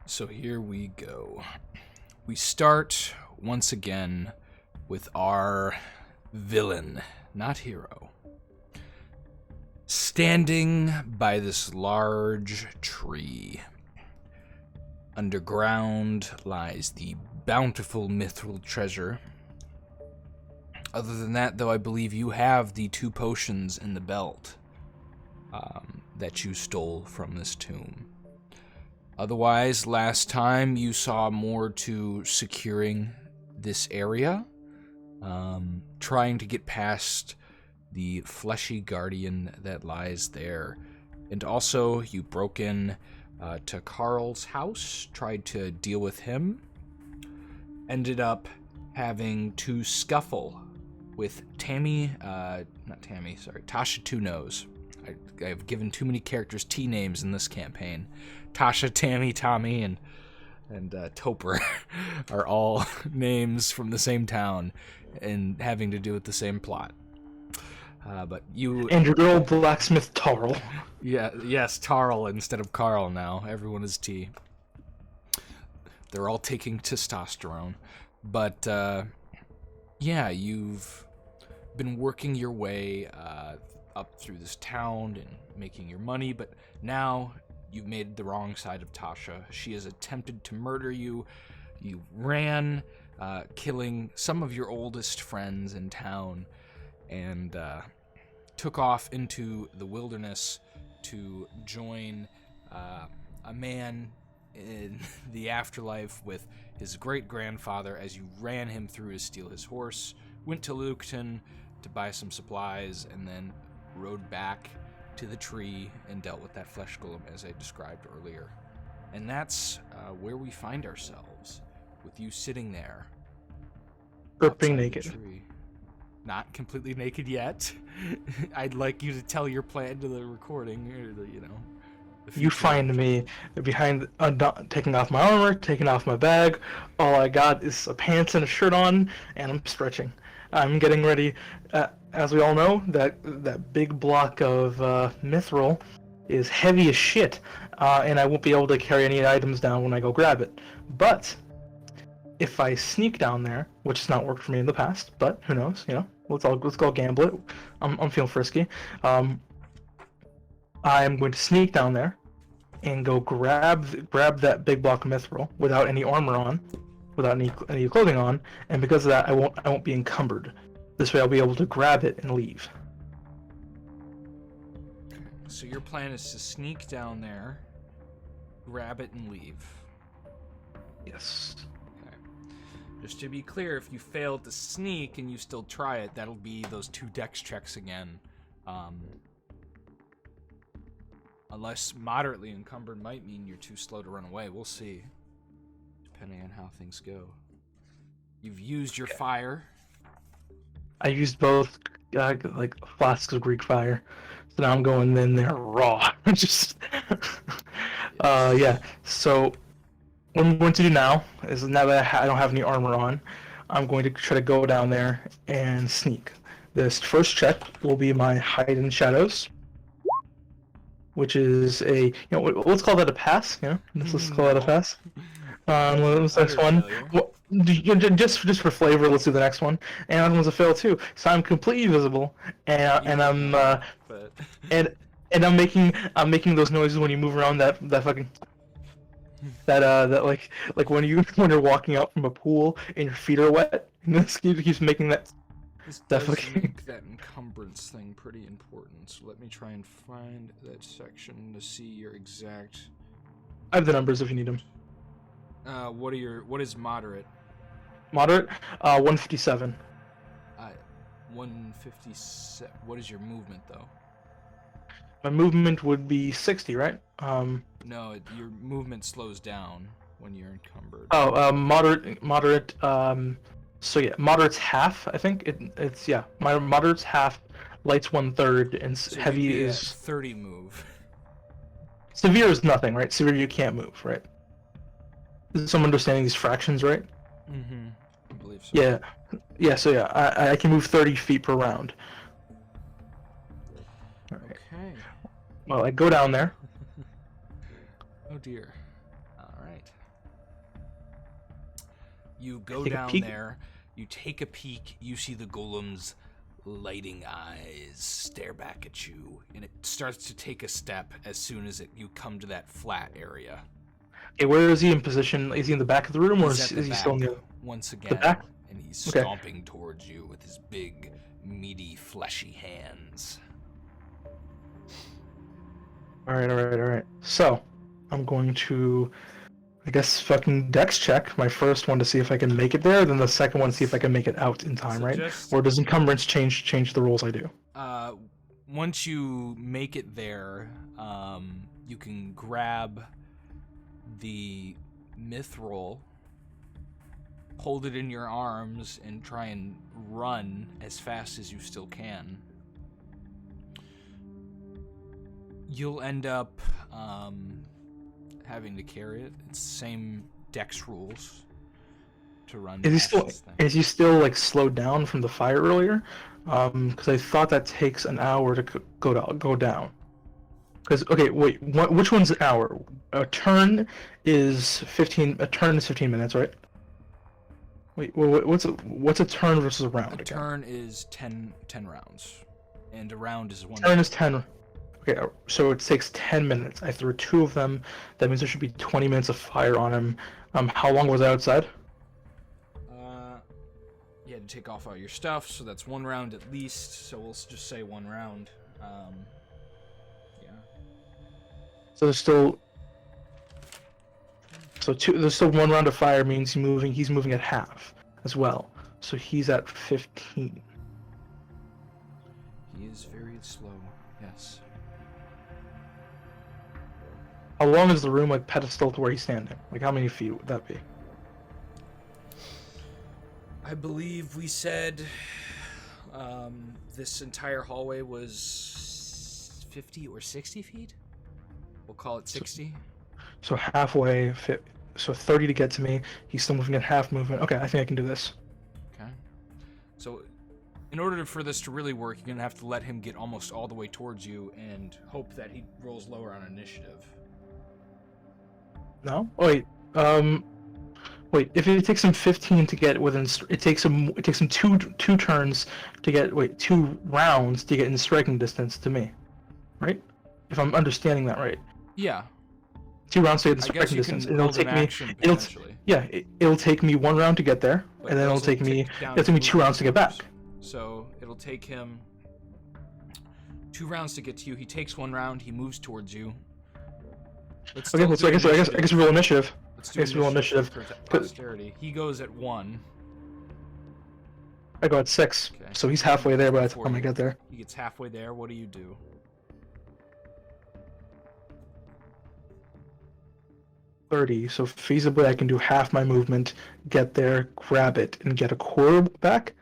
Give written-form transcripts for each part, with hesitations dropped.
So here we go. We start once again with our villain, not hero, standing by this large tree. Underground lies the bountiful mithril treasure. Other than that, though, I believe you have the 2 potions in the belt that you stole from this tomb. Otherwise, last time you saw more to securing this area, trying to get past the fleshy guardian that lies there. And also, you broke in to Carl's house, tried to deal with him, ended up having to scuffle with Tasha Two Nose. I've given too many characters T names in this campaign. Tasha, Tammy, Tommy, and Toper are all names from the same town and having to do with the same plot. But you and your good old blacksmith Tarl. Yes, Tarl instead of Carl now. Everyone is T. They're all taking testosterone. But yeah, you've been working your way up through this town and making your money, but now you've made the wrong side of Tasha. She has attempted to murder you. You ran, killing some of your oldest friends in town, and took off into the wilderness to join a man in the afterlife with his great-grandfather as you ran him through to steal his horse, went to Luketon to buy some supplies, and then rode back to the tree and dealt with that flesh golem as I described earlier. And that's where we find ourselves, with you sitting there. Dripping naked. The tree. Not completely naked yet. I'd like you to tell your plan to the recording, or You find me behind, taking off my armor, taking off my bag. All I got is a pants and a shirt on, and I'm stretching. I'm getting ready. As we all know, that big block of mithril is heavy as shit, and I won't be able to carry any items down when I go grab it. But if I sneak down there, which has not worked for me in the past, but who knows? Let's go gamble it. I'm feeling frisky. I'm going to sneak down there and go grab that big block of mithril without any armor on, without any clothing on, and because of that, I won't be encumbered. This way, I'll be able to grab it and leave. So your plan is to sneak down there, grab it, and leave. Yes. Okay. Just to be clear, if you fail to sneak and you still try it, that'll be those 2 dex checks again. Unless moderately encumbered might mean you're too slow to run away. We'll see, depending on how things go. You've used your fire. I used both, like flasks of Greek fire, so now I'm going in there raw. Just, yeah. So what I'm going to do now is, now that I don't have any armor on, I'm going to try to go down there and sneak. This first check will be my hide in shadows, which is let's call that a pass. Let's call that a pass. What's the next one? Well, just for flavor, let's do the next one. And that one's a fail too. So I'm completely visible, and I'm and I'm making those noises when you move around that fucking that like when you're walking out from a pool and your feet are wet. And this keeps making that. This does make that encumbrance thing pretty important. So let me try and find that section to see your exact. I have the numbers if you need them. What is moderate? Moderate, 157. 157. What is your movement though? My movement would be 60, right? No, your movement slows down when you're encumbered. Oh, moderate. So yeah, moderate's half. I think it's yeah. My moderate's half, light's 1/3, and so heavy is 30 move. Severe is nothing, right? Severe you can't move, right? Is someone understanding these fractions, right? Mm-hmm. I believe so. Yeah. So yeah, I can move 30 feet per round. All right. Okay. Well, I go down there. Oh dear. All right. You go down there, you take a peek, you see the golem's lighting eyes stare back at you, and it starts to take a step as soon as you come to that flat area. Okay, where is he in position? Is he in the back of the room, or is he still in the once again? The back? And he's stomping towards you with his big, meaty, fleshy hands. All right. So, I'm going to, I guess, fucking dex check my first one to see if I can make it there, then the second one to see if I can make it out in time, right? Or does encumbrance change the rules I do? Once you make it there, you can grab the mithril, hold it in your arms, and try and run as fast as you still can. You'll end up having to carry it. It's the same dex rules to run. Is he still like slowed down from the fire earlier? Because I thought that takes an hour to go down. Because wait, which one's an hour? A turn is 15 minutes, right? Wait, what's a turn versus a round? A turn is 10 rounds, and a round is 1. Turn is 10. Okay, so it takes 10 minutes. I threw 2 of them. That means there should be 20 minutes of fire on him. How long was I outside? You had to take off all your stuff, so that's 1 round at least. So we'll just say 1 round. Yeah. So there's still. There's still 1 round of fire. Means he's moving at half as well. So he's at 15. He is very slow. Yes. How long is the room like pedestal to where he's standing? Like how many feet would that be? I believe we said this entire hallway was 50 or 60 feet? We'll call it 60. So halfway, so 30 to get to me. He's still moving at half movement. Okay, I think I can do this. Okay. So in order for this to really work, you're going to have to let him get almost all the way towards you and hope that he rolls lower on initiative. No? Oh, wait, if it takes him 15 to get within, it takes him two turns to get, 2 rounds to get in striking distance to me, right? If I'm understanding that right. Yeah. 2 rounds to get in striking distance. It'll take me. It'll take me 1 round to get there, but and then it'll take me 2 rounds to get back. So it'll take him 2 rounds to get to you. He takes 1 round. He moves towards you. Okay, so I guess roll initiative. Roll initiative. Posterity. He goes at 1. I go at 6. Okay. So he's halfway there by the time I get there. He gets halfway there. What do you do? $30. So feasibly, I can do half my movement, get there, grab it, and get a quarter back.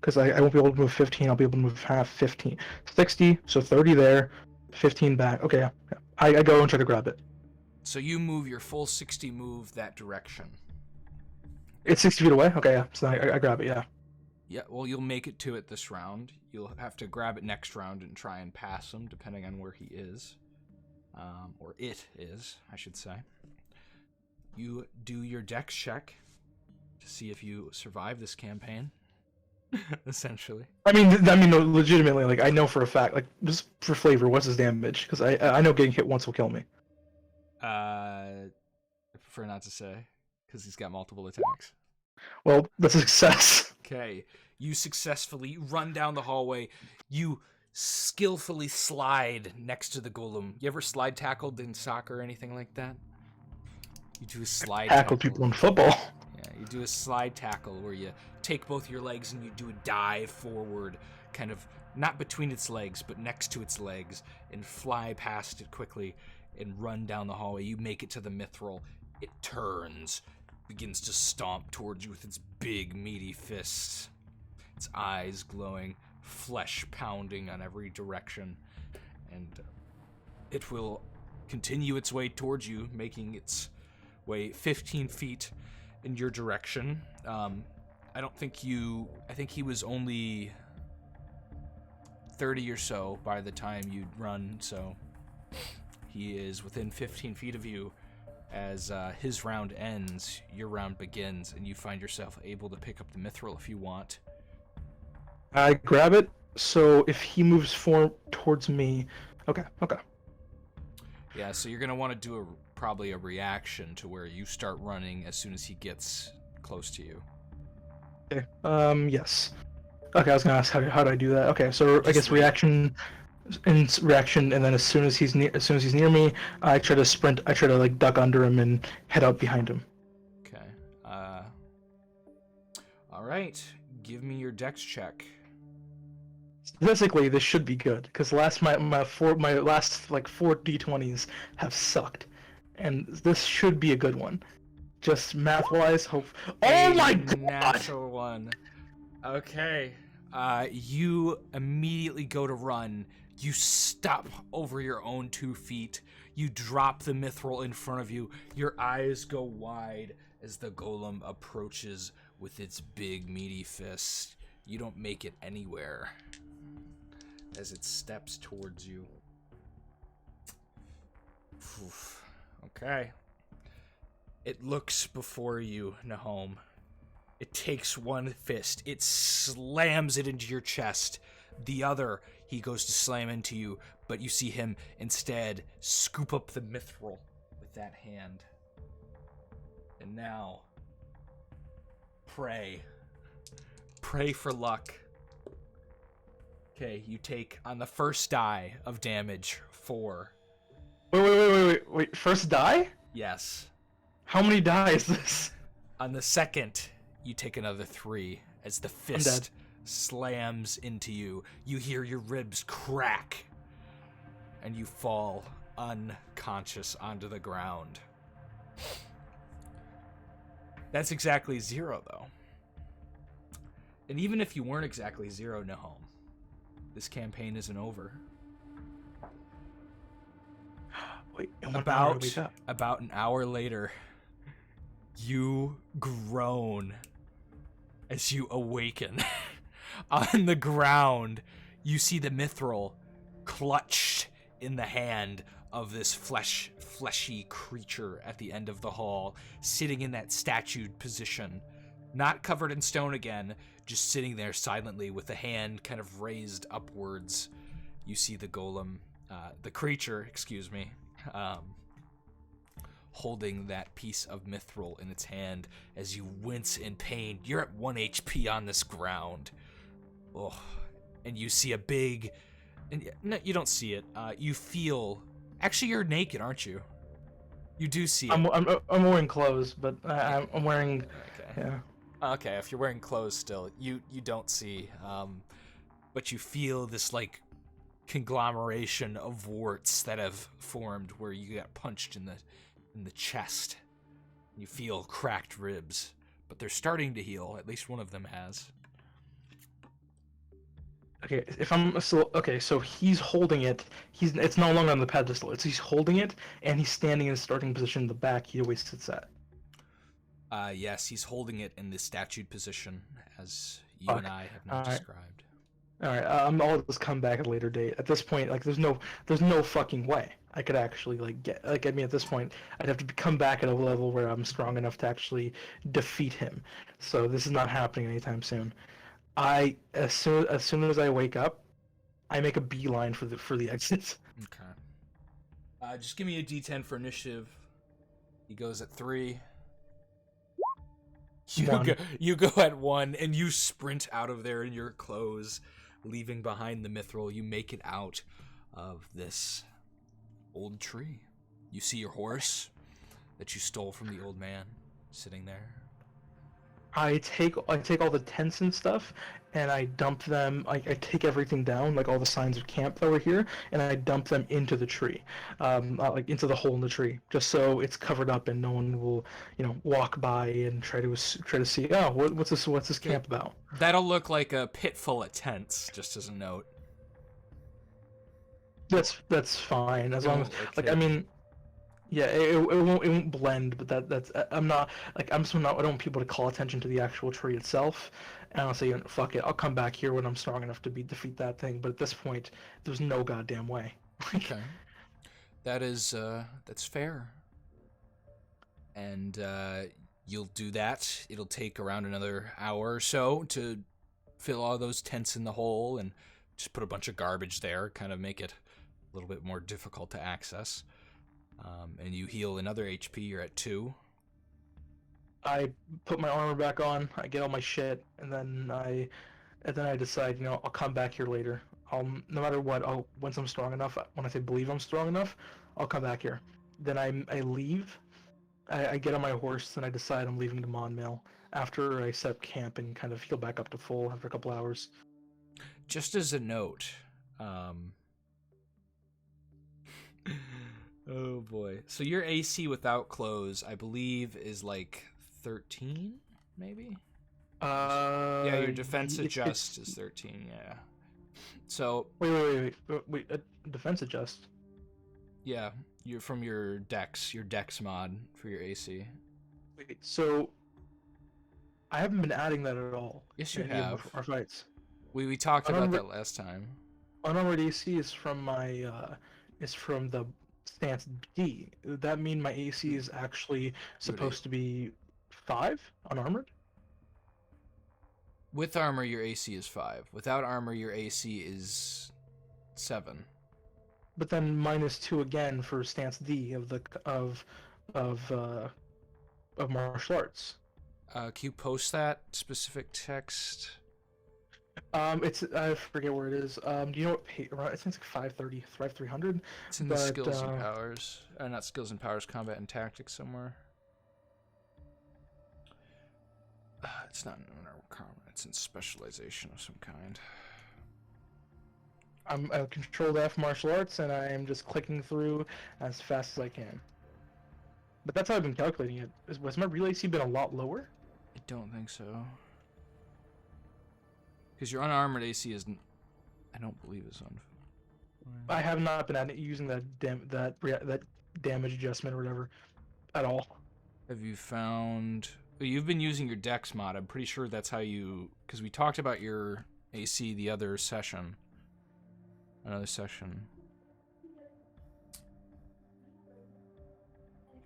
Because I won't be able to move 15. I'll be able to move half 15. 60. So 30 there, 15 back. Okay, I go and try to grab it. So you move your full 60 move that direction. It's 60 feet away? Okay, yeah. So I grab it, yeah. Yeah, well, you'll make it to it this round. You'll have to grab it next round and try and pass him, depending on where he is. Or it is, I should say. You do your dex check to see if you survive this campaign, essentially. I mean, legitimately, like, I know for a fact, like, just for flavor, what's his damage? Because I know getting hit once will kill me. I prefer not to say, because he's got multiple attacks. Well, that's a success. Okay, you successfully run down the hallway. You skillfully slide next to the golem. You ever slide tackled in soccer or anything like that? You do a slide tackle. People in football. Yeah, you do a slide tackle where you take both your legs and you do a dive forward, kind of not between its legs, but next to its legs, and fly past it quickly and run down the hallway. You make it to the mithril. It turns, begins to stomp towards you with its big, meaty fists, its eyes glowing, flesh pounding on every direction, and it will continue its way towards you, making its way 15 feet in your direction. I think he was only 30 or so by the time you'd run, so he is within 15 feet of you, As his round ends, your round begins, and you find yourself able to pick up the mithril if you want. I grab it, so if he moves towards me... Okay. Yeah, so you're going to want to do probably a reaction to where you start running as soon as he gets close to you. Okay, yes. Okay, I was gonna ask how do I do that? Okay, so I guess reaction, and then as soon as he's near me, I try to sprint. I try to like duck under him and head out behind him. Okay. All right. Give me your dex check. Statistically, this should be good because my last like 4 d20s have sucked, and this should be a good one. Just math wise, hope. Oh my god! Natural one. Okay. You immediately go to run. You stop over your own 2 feet. You drop the mithril in front of you. Your eyes go wide as the golem approaches with its big, meaty fist. You don't make it anywhere as it steps towards you. Oof. Okay. It looks before you, Nahom. It takes one fist. It slams it into your chest. The other, he goes to slam into you, but you see him instead scoop up the mithril with that hand. And now, pray. Pray for luck. Okay, you take, on the first die of damage, 4. Wait. First die? Yes. How many die is this? On the second, you take another 3 as the fist slams into you. You hear your ribs crack, and you fall unconscious onto the ground. That's exactly 0, though. And even if you weren't exactly 0, Nahom, this campaign isn't over. Wait, about an hour later, you groan as you awaken. On the ground, you see the mithril clutched in the hand of this fleshy creature at the end of the hall, sitting in that statued position, not covered in stone again, just sitting there silently with the hand kind of raised upwards. You see the golem, the creature, holding that piece of mithril in its hand as you wince in pain. You're at 1 HP on this ground. Oh, and you see a big... And no, you don't see it. You feel... Actually, you're naked, aren't you? You do see it. I'm wearing clothes, but I'm wearing... Okay. Yeah. Okay, if you're wearing clothes still, you don't see. But you feel this, like, conglomeration of warts that have formed where you got punched in the chest. You feel cracked ribs, but they're starting to heal. At least one of them has. Okay, if I'm still okay, so he's holding it. It's no longer on the pedestal. He's holding it, and he's standing in his starting position in the back. He always sits at. Yes, he's holding it in the statued position, as you and I have not described. All right, I'll just come back at a later date. At this point, like, there's no fucking way I could actually at this point, I'd have to come back at a level where I'm strong enough to actually defeat him. So this is not happening anytime soon. As soon as I wake up, I make a beeline for the exit. Okay. Just give me a D10 for initiative. He goes at 3. You go at 1, and you sprint out of there in your clothes, leaving behind the mithril. You make it out of this old tree. You see your horse that you stole from the old man sitting there. I take all the tents and stuff, and I dump them. I take everything down, like all the signs of camp that were here, and I dump them into the tree, like into the hole in the tree, just so it's covered up and no one will, walk by and try to see. Oh, what's this camp about? That'll look like a pit full of tents, just as a note. That's fine as long as yeah, it won't blend, but that's I'm not I don't want people to call attention to the actual tree itself, and I'll say fuck it, I'll come back here when I'm strong enough to defeat that thing. But at this point, there's no goddamn way. Okay, that's fair. and you'll do that. It'll take around another hour or so to fill all those tents in the hole and just put a bunch of garbage there, kind of make it a little bit more difficult to access. And you heal another HP. You're at 2. I put my armor back on. I get all my shit, and then I decide, I'll come back here later. No matter what, once I'm strong enough. When I say believe I'm strong enough, I'll come back here. Then I leave. I get on my horse, and I decide I'm leaving the Monmail after I set up camp and kind of heal back up to full after a couple hours. Just as a note, oh boy. So your AC without clothes, I believe, is like 13, maybe? Yeah, your defense adjust is 13, yeah. So... Wait, defense adjust? Yeah, you're from your dex mod for your AC. Wait, so... I haven't been adding that at all. Yes, you have. Our fights. We talked about that last time. Unarmored AC is from my, is from the stance D. Would that mean my AC is actually supposed to be 5 unarmored? With armor, your AC is 5. Without armor, your AC is 7. But then -2 again for stance D of martial arts. Can you post that specific text? I forget where it is. Do you know what page? I think it's like 530, 5300. It's in the skills and powers. Not skills and powers, combat and tactics somewhere. It's not in combat. It's in specialization of some kind. I'm Control F martial arts, and I am just clicking through as fast as I can. But that's how I've been calculating it. Was my real AC been a lot lower? I don't think so. Because your unarmored AC isn't. I don't believe is on. I have not been using that damage adjustment or whatever at all. Have you found? You've been using your dex mod. I'm pretty sure that's how you. Because we talked about your AC the other session. Another session.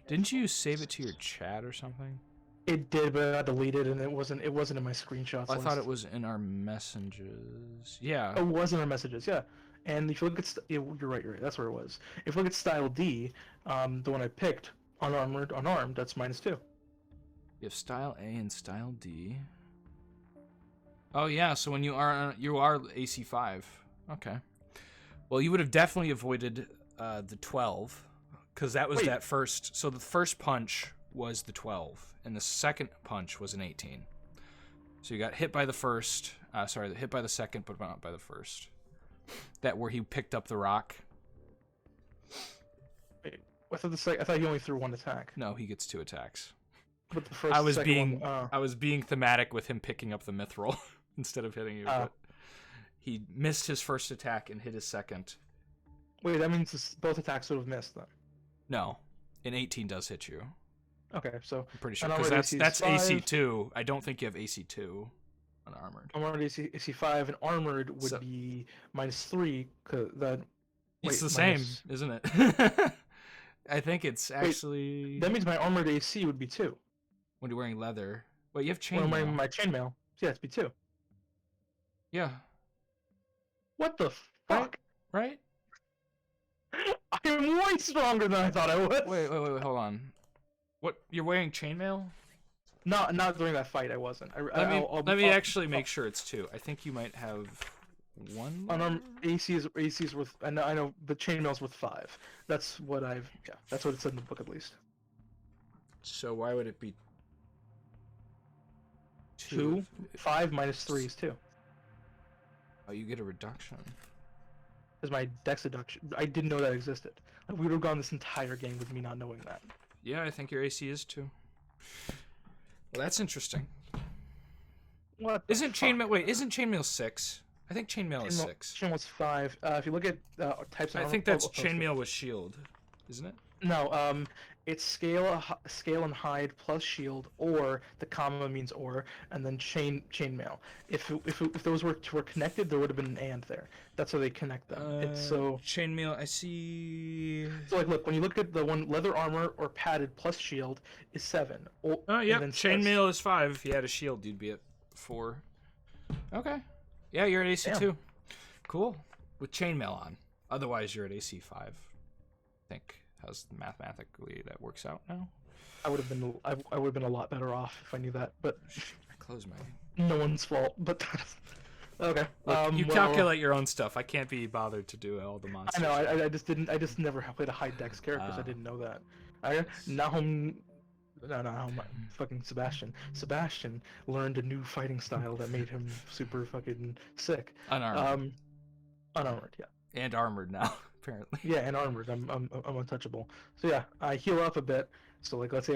Didn't you save it to your chat or something? It did, but I deleted it, and it wasn't in my screenshots. I thought it was in our messages. Yeah. It was in our messages, yeah. And if you look at you're right. That's where it was. If you look at style D, the one I picked, unarmed, that's -2. You have style A and style D. Oh yeah, so when you are AC 5. Okay. Well, you would have definitely avoided the 12, because that was that first. So the first punch was the 12, and the second punch was an 18. So you got hit by the first. Hit by the second, but not by the first. That where he picked up the rock. Wait, I thought he only threw 1 attack. No, he gets 2 attacks. But the first, I was being thematic with him picking up the mithril instead of hitting you. But he missed his first attack and hit his second. Wait, that means both attacks would have missed then. No, an 18 does hit you. Okay, so I'm pretty sure because that's AC 2. I don't think you have AC 2 unarmored. Unarmored AC 5 and armored would be -3. It's the same, isn't it? I think it's actually. That means my armored AC would be 2. When you're wearing leather. Wait, you have chainmail. When I'm wearing my chainmail, yeah, it'd be 2. Yeah. What the fuck? Right? I'm way stronger than I thought I was. Wait, hold on. What? You're wearing chainmail? Not during that fight. I wasn't. Let me actually make sure it's 2. I think you might have 1. Unarmed AC is worth. I know, but chainmail's worth 5. That's what that's what it said in the book at least. So why would it be 2? 5 -3 is 2. Oh, you get a reduction. Is my dex deduction? I didn't know that existed. We would have gone this entire game with me not knowing that. Yeah, I think your AC is 2. Well, that's interesting. What? Isn't chainmail 6? I think chainmail is 6. Chainmail's 5. If you look at types of I think that's chainmail with shield, isn't it? No, it's scale and hide plus shield, or the comma means or, and then chainmail. If those were connected, there would have been an and there. That's how they connect them. It's so Chainmail, I see. so like look when you look at the one leather armor or padded plus shield is 7. Oh, And yep. then Chainmail is 5. If you had a shield, you'd be at 4. Okay. Yeah, you're at AC 2. Cool. With chainmail on. Otherwise, you're at AC 5. I think how's mathematically that works out now. I would have been a lot better off if I knew that, but I close my. no one's fault. But okay. Look, you calculate your own stuff. I can't be bothered to do all the monsters. I know. I just didn't. I just never played a high dex character, so I didn't know that. Fucking Sebastian. Sebastian learned a new fighting style that made him super fucking sick. Unarmored. Unarmored, yeah. And armored now, apparently. Yeah, and armored. I'm untouchable. So yeah, I heal up a bit. So like, let's say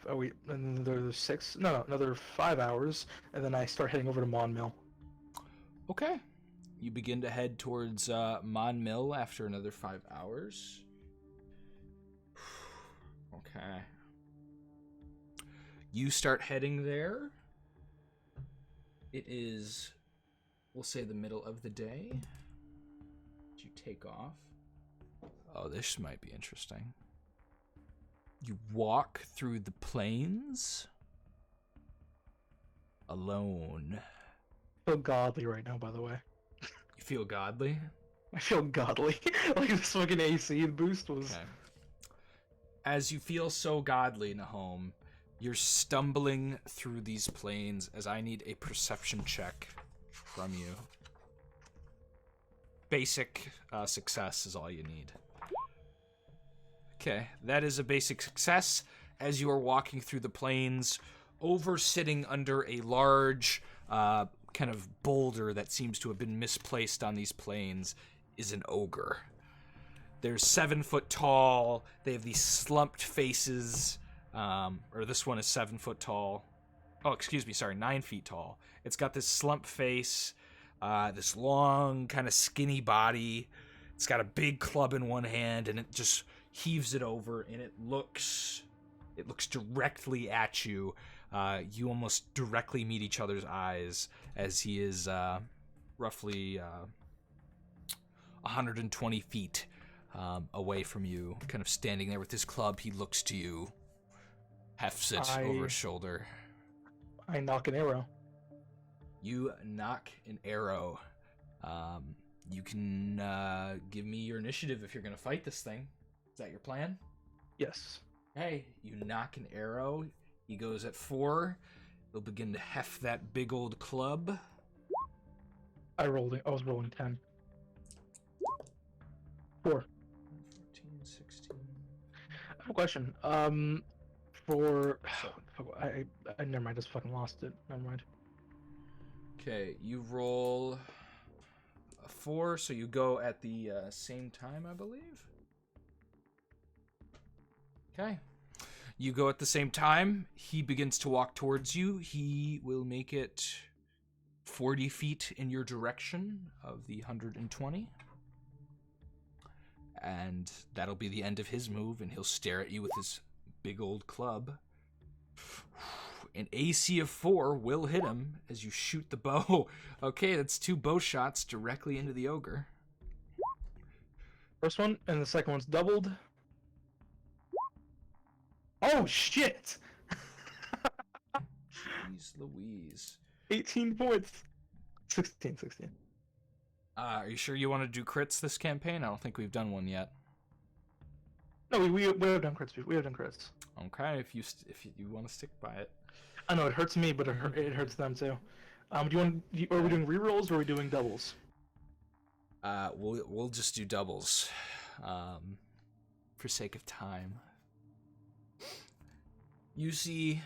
I wait another 5 hours, and then I start heading over to Mon Mill. Okay. You begin to head towards Mon Mill after another 5 hours. Okay. You start heading there. It is, we'll say, the middle of the day. You take off. Oh, this might be interesting. You walk through the plains alone. I feel godly right now, by the way. You feel godly? I feel godly. Like this fucking AC boost was... Okay. As you feel so godly, Nahom, you're stumbling through these plains as I need a perception check from you. Basic success is all you need. Okay, that is a basic success as you are walking through the plains, sitting under a large kind of boulder that seems to have been misplaced on these plains is an ogre. They're 7 foot tall. They have these slumped faces. Or this one is 7 foot tall. Oh, excuse me, sorry, 9 feet tall. It's got this slump face, this long, kind of skinny body. It's got a big club in one hand, and it just heaves it over, and it looks directly at you. You almost directly meet each other's eyes as he is roughly 120 feet away from you, kind of standing there with his club. He looks to you, hefts it over his shoulder. I knock an arrow. You knock an arrow. You can give me your initiative if you're going to fight this thing. Is that your plan? Yes. Hey, you knock an arrow. He goes at 4. He'll begin to heft that big old club. I was rolling 10. 4. 14, 16. I have a question. I never mind. I just fucking lost it. Never mind. Okay, you roll a 4, so you go at the same time, I believe. Okay. You go at the same time. He begins to walk towards you. He will make it 40 feet in your direction of the 120. And that'll be the end of his move, and he'll stare at you with his big old club. An AC of 4 will hit him as you shoot the bow. Okay, that's 2 bow shots directly into the ogre. First one, and the second one's doubled. Oh, shit! Jeez Louise. 18 points. 16. Are you sure you want to do crits this campaign? I don't think we've done one yet. No, we have done crits. We have done crits. Okay, if you want to stick by it. I know it hurts me, but it hurts them too. Are we doing rerolls or are we doing doubles? We'll just do doubles, for sake of time. You see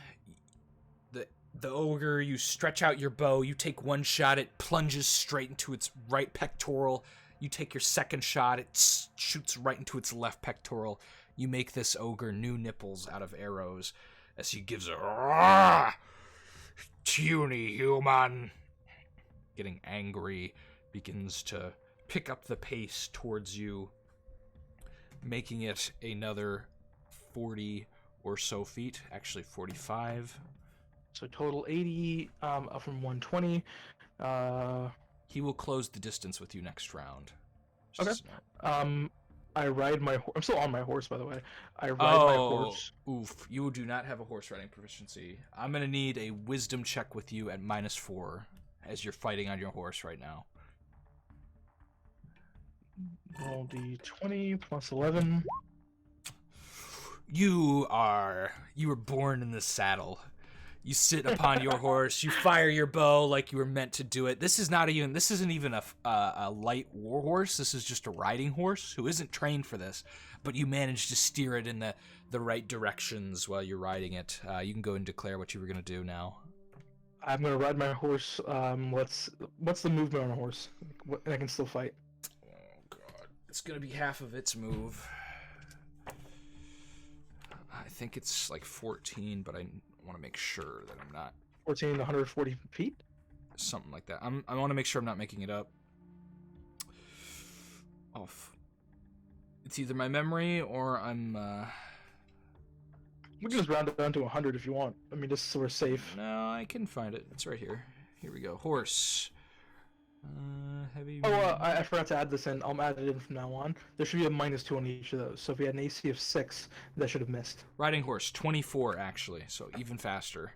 the ogre. You stretch out your bow. You take one shot. It plunges straight into its right pectoral. You take your second shot. It shoots right into its left pectoral. You make this ogre new nipples out of arrows as he gives a "Rah! Puny human!" Getting angry, begins to pick up the pace towards you, making it another 40 or so feet, actually 45. So total 80 up from 120. He will close the distance with you next round. Okay. I ride my I'm still on my horse, by the way. I ride my horse. Oof. You do not have a horse riding proficiency. I'm going to need a wisdom check with you at -4 as you're fighting on your horse right now. Roll d20 plus 11. You were born in the saddle. You sit upon your horse. You fire your bow like you were meant to do it. This isn't even a light war horse. This is just a riding horse who isn't trained for this. But you managed to steer it in the right directions while you're riding it. You can go and declare what you were gonna do now. I'm gonna ride my horse. What's the movement on a horse? And I can still fight. Oh god, it's gonna be half of its move. I think it's like 14, but I want to make sure that I'm not 14 to 140 feet. Something like that. I want to make sure I'm not making it up. It's either my memory or I'm. We can just round it down to 100 if you want. I mean, just so we're safe. No, I can find it. It's right here. Here we go. Horse. Heavy. Oh, I forgot to add this in. I'll add it in from now on. There should be a -2 on each of those. So if we had an AC of 6, that should have missed. Riding horse, 24 actually, so even faster.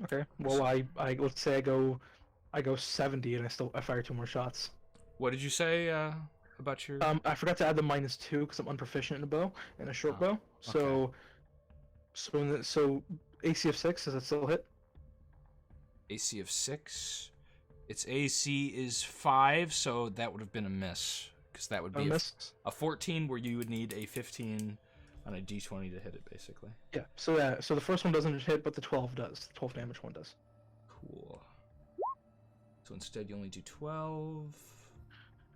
Okay. Well, I let's say I go 70 and I fire 2 more shots. What did you say about your? I forgot to add the -2 because I'm unproficient in a bow and a short bow. So, okay. so AC of 6, does that still hit? AC of 6. Its AC is 5, so that would have been a miss. Because that would be a 14 where you would need a 15 on a d20 to hit it, basically. Yeah, so the first one doesn't hit, but the 12 does. The 12 damage one does. Cool. So instead you only do 12.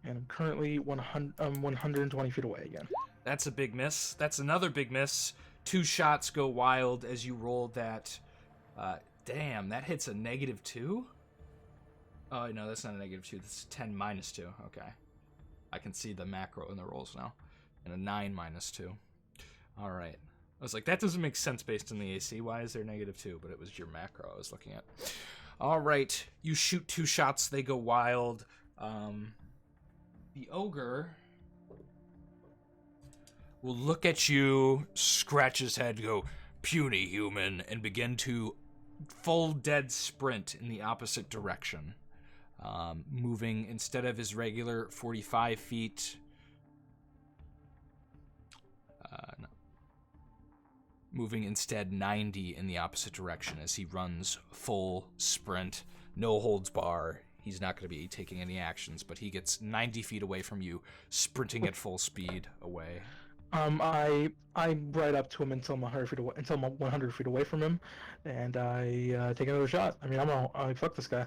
And I'm currently 120 feet away again. That's a big miss. That's another big miss. 2 shots go wild as you roll that. Damn, that hits a -2? Oh, no, that's not a -2. That's 10 -2. Okay. I can see the macro in the rolls now. And a 9 -2. All right. I was like, that doesn't make sense based on the AC. Why is there -2? But it was your macro I was looking at. All right. You shoot 2 shots. They go wild. The ogre will look at you, scratch his head, go, puny human, and begin to full dead sprint in the opposite direction. Moving, instead of his regular 45 feet, no. Moving instead 90 in the opposite direction as he runs full sprint, no holds bar. He's not going to be taking any actions, but he gets 90 feet away from you, sprinting at full speed away. I ride up to him until I'm 100 feet away, until I'm 100 feet away from him, and I take another shot. I mean, I fuck this guy.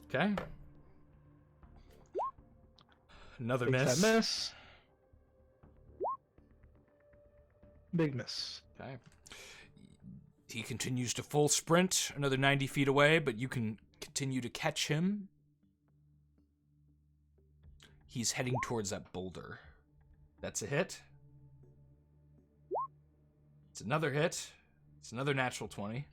Okay. Another Takes miss. That miss. Big miss. Okay. He continues to full sprint, another 90 feet away, but you can continue to catch him. He's heading towards that boulder. That's a hit. It's another hit. It's another natural 20.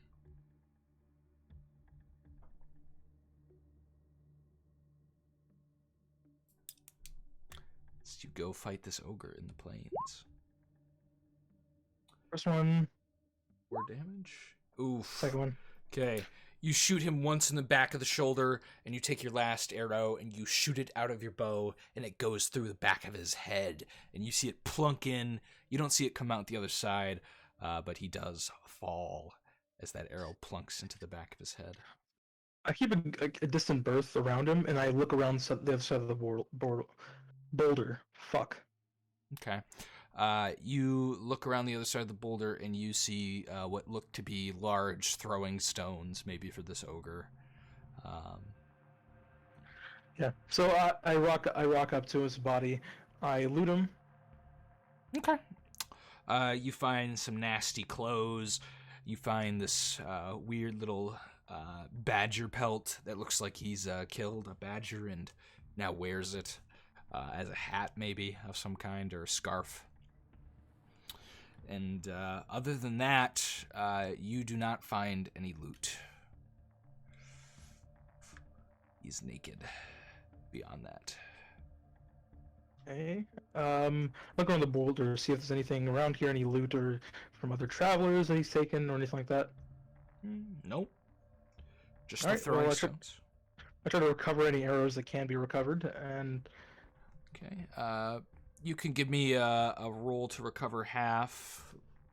So you go fight this ogre in the plains. First one. 4 damage. Oof. Second one. Okay. You shoot him once in the back of the shoulder, and you take your last arrow, and you shoot it out of your bow, and it goes through the back of his head, and you see it plunk in. You don't see it come out the other side, but he does fall as that arrow plunks into the back of his head. I keep a distant berth around him, and I look around the other side of the boulder. Fuck. Okay. You look around the other side of the boulder, and you see what look to be large throwing stones, maybe for this ogre. Yeah. So I rock up to his body. I loot him. Okay. You find some nasty clothes. You find this weird little badger pelt that looks like he's killed a badger and now wears it as a hat, maybe, of some kind, or a scarf. And other than that, you do not find any loot. He's naked. Beyond that. Okay. Look on the boulder, see if there's anything around here, any loot or from other travelers that he's taken or anything like that. Nope. Just All the right, throwing well, stones. I try to recover any arrows that can be recovered, and... Okay. You can give me a roll to recover half.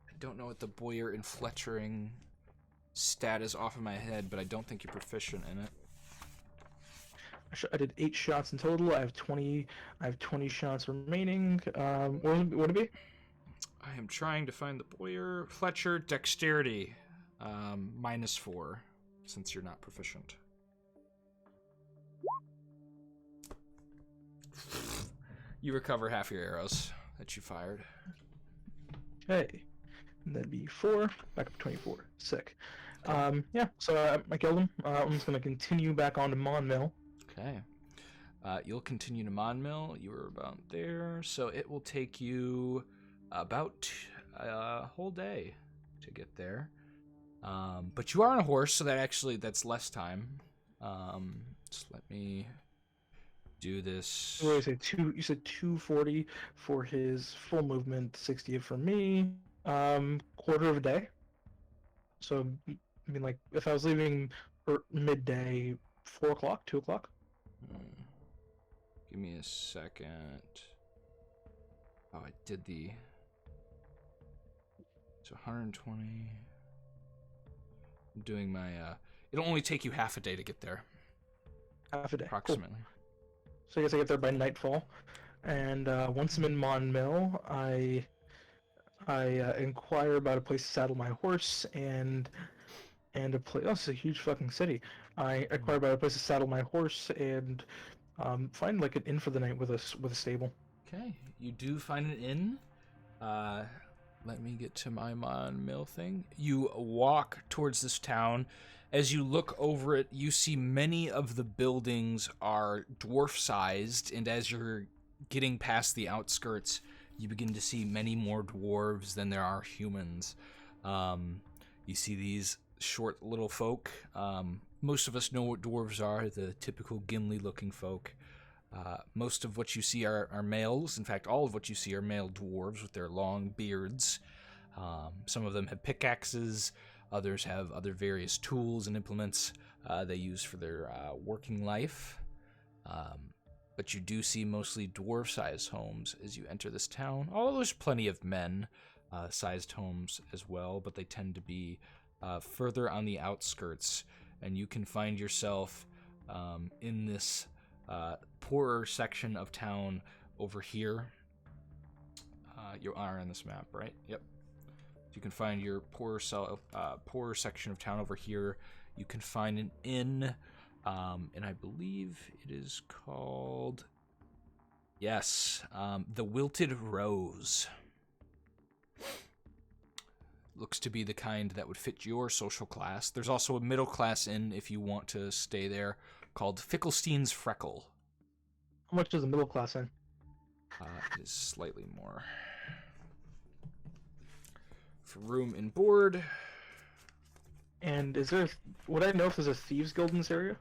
I don't know what the Boyer and Fletchering stat is off of my head, but I don't think you're proficient in it. I did 8 shots in total. I have 20 shots remaining. What would it be? I am trying to find the Boyer. Fletcher, dexterity, -4, since you're not proficient. You recover half your arrows that you fired. Okay. And that'd be 4. Back up to 24. Sick. Yeah, so I killed him. I'm just going to continue back on to Monmill. Okay. You'll continue to Monmill. You were about there. So it will take you about a whole day to get there. But you are on a horse, so that's less time. Just let me do this. What did I say? You said 240 for his full movement, 60 for me. Quarter of a day. So, I mean, like, if I was leaving midday, 4 o'clock, 2 o'clock. Give me a second. Oh, I did so 120. I'm doing my, it'll only take you half a day to get there. Half a day. Approximately. Cool. So I guess I get there by nightfall. And once I'm in Monmill, I inquire about a place to saddle my horse and a place. Oh, it's a huge fucking city. I inquire about a place to saddle my horse and find like an inn for the night with a stable. Okay, you do find an inn. Let me get to my Monmill thing. You walk towards this town. As you look over it, you see many of the buildings are dwarf-sized, and as you're getting past the outskirts, you begin to see many more dwarves than there are humans. You see these short little folk. Most of us know what dwarves are, the typical Gimli-looking folk. Most of what you see are males. In fact, all of what you see are male dwarves with their long beards. Some of them have pickaxes. Others have other various tools and implements they use for their working life. But you do see mostly dwarf-sized homes as you enter this town. Although there's plenty of men-sized homes as well, but they tend to be further on the outskirts. And you can find yourself in this poorer section of town over here. You are on this map, right? Yep. You can find your poorer section of town over here. You can find an inn, and I believe it is called, yes, the Wilted Rose. Looks to be the kind that would fit your social class. There's also a middle class inn if you want to stay there, called Fickelstein's Freckle. How much is a middle class inn? It is slightly more. For room and board. And would I know if there's a thieves guild in this area?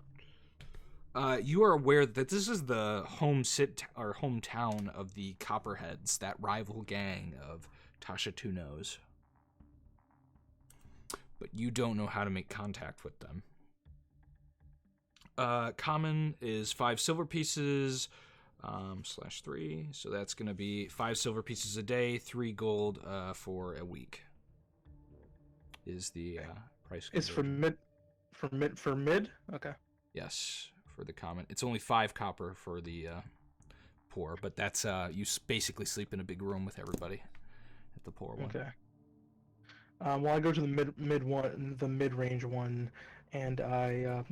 You are aware that this is the hometown of the Copperheads, that rival gang of Tasha Two Nose. But you don't know how to make contact with them. Common is 5 silver pieces, /3, so that's going to be 5 silver pieces a day, 3 gold for a week. Is the price conversion. It's for mid? Okay. Yes, for the common. It's only 5 copper for the poor, but that's you basically sleep in a big room with everybody at the poor one. Okay. Well, I go to the mid-range one, and I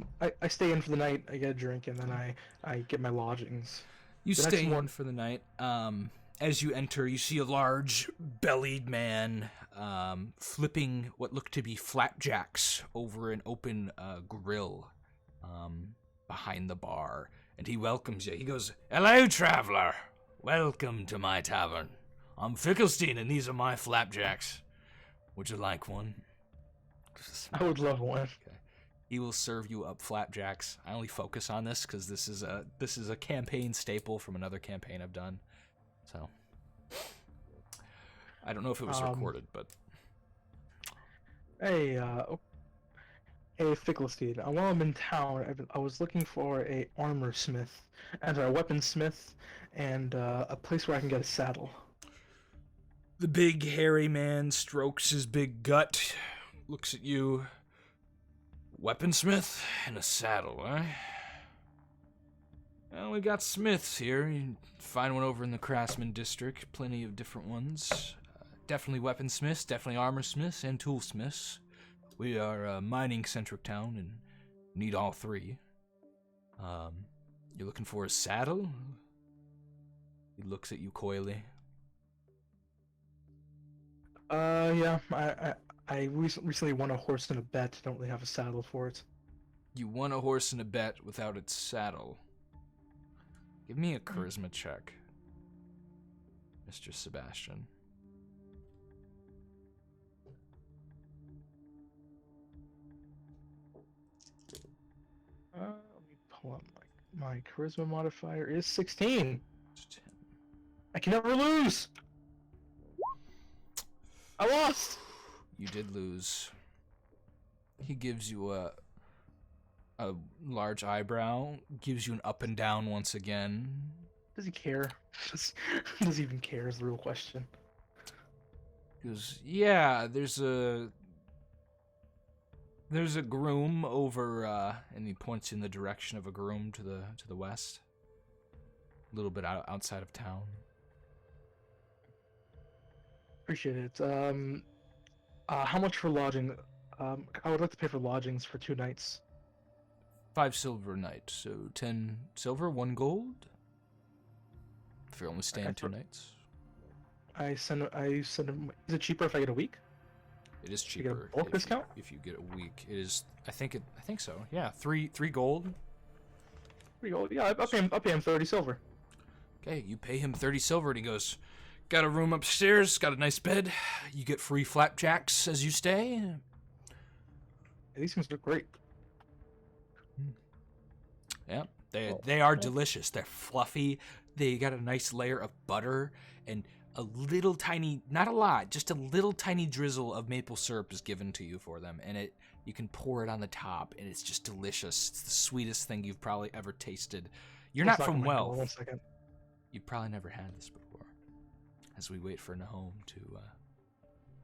stay in for the night. I get a drink, and then I get my lodgings. You stay in for the night. As you enter, you see a large, bellied man flipping what look to be flapjacks over an open grill behind the bar, and he welcomes you. He goes, "Hello, traveler. Welcome to my tavern. I'm Finkelstein, and these are my flapjacks. Would you like one? I would love one. Okay. He will serve you up flapjacks. I only focus on this because this is a campaign staple from another campaign I've done. So I don't know if it was recorded, but Hey, Finkelstein. While I'm in town, I was looking for a armor smith, and a weaponsmith, and a place where I can get a saddle. the big hairy man strokes his big gut, looks at you. Weaponsmith and a saddle, eh? Well, we got smiths here. You find one over in the Craftsman district. Plenty of different ones. Definitely weaponsmiths, definitely armor smiths, and toolsmiths. We are a mining-centric town and need all three. You're looking for a saddle? He looks at you coyly. Yeah, I recently won a horse in a bet. Don't really have a saddle for it. You won a horse in a bet without its saddle. Give me a charisma check, Mr. Sebastian. Let me pull up my charisma modifier is 16. I can never lose. I lost. You did lose. He gives you a large eyebrow, gives you an up and down once again. Does he care? Does he even care is the real question. He goes, yeah, there's a groom over, and he points in the direction of a groom to the west, a little bit outside of town. Appreciate it. How much for lodging? I would like to pay for lodgings for 2 nights. 5 silver a night, so 10 silver, 1 gold. If you're only staying 2 nights. I send him. Is it cheaper if I get a week? It is You get a cheaper bulk discount? if you get a week. It is. I think so. Yeah, 3 gold. 3 gold. Yeah, I'll pay him 30 silver. Okay, you pay him 30 silver, and he goes, got a room upstairs, got a nice bed. You get free flapjacks as you stay. These things look great. Yeah, they are delicious. They're fluffy. They got a nice layer of butter and a little tiny, not a lot, just a little tiny drizzle of maple syrup is given to you for them, and you can pour it on the top, and it's just delicious. It's the sweetest thing you've probably ever tasted. You're not from Wealth. 1 second. You've probably never had this before. As we wait for Nahome to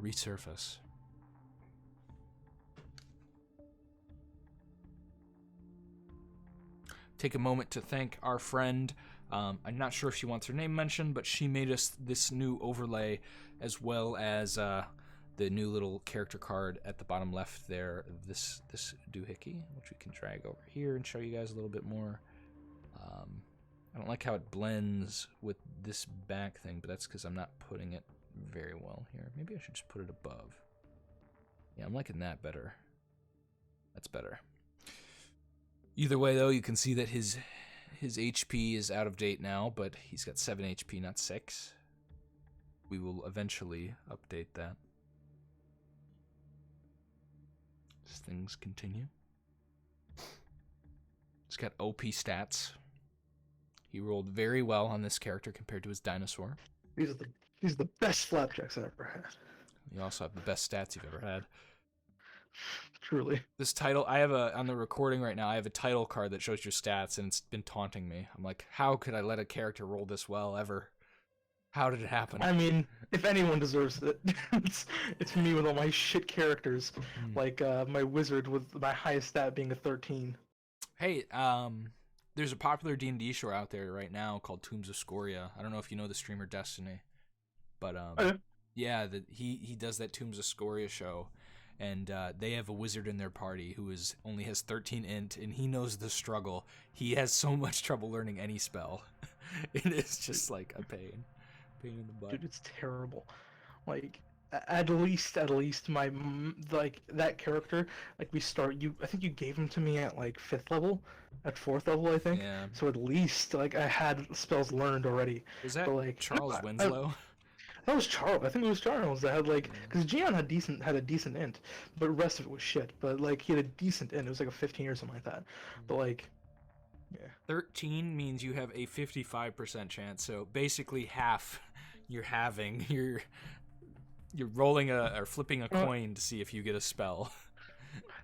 resurface. Take a moment to thank our friend. I'm not sure if she wants her name mentioned, but she made us this new overlay, as well as the new little character card at the bottom left there. This doohickey, which we can drag over here and show you guys a little bit more. I don't like how it blends with this back thing, but that's because I'm not putting it very well here. Maybe I should just put it above. Yeah, I'm liking that better. That's better. Either way, though, you can see that his HP is out of date now, but he's got 7 HP, not 6. We will eventually update that as things continue. He's got OP stats. He rolled very well on this character compared to his dinosaur. These are the best flapjacks I've ever had. You also have the best stats you've ever had. Truly. This title, on the recording right now, I have a title card that shows your stats, and it's been taunting me. I'm like, how could I let a character roll this well, ever? How did it happen? I mean, if anyone deserves it, it's me with all my shit characters. Like my wizard with my highest stat being a 13. Hey, there's a popular D&D show out there right now called Tombs of Scoria. I don't know if you know the streamer Destiny, but yeah, he does that Tombs of Scoria show, and they have a wizard in their party who only has 13 int, and he knows the struggle. He has so much trouble learning any spell. It is just like a pain in the butt. Dude, it's terrible. Like at least my that character, like I think you gave him to me at like 5th level, at 4th level I think. Yeah. So at least like I had spells learned already. Is that but, like, Charles Winslow? That was Charles. I think it was Charles that had like, because Gian had a decent int, but the rest of it was shit. But like he had a decent int. It was like a 15 or something like that. But like, yeah. 13 means you have a 55% chance. So basically half you're having. You're rolling or flipping a coin to see if you get a spell.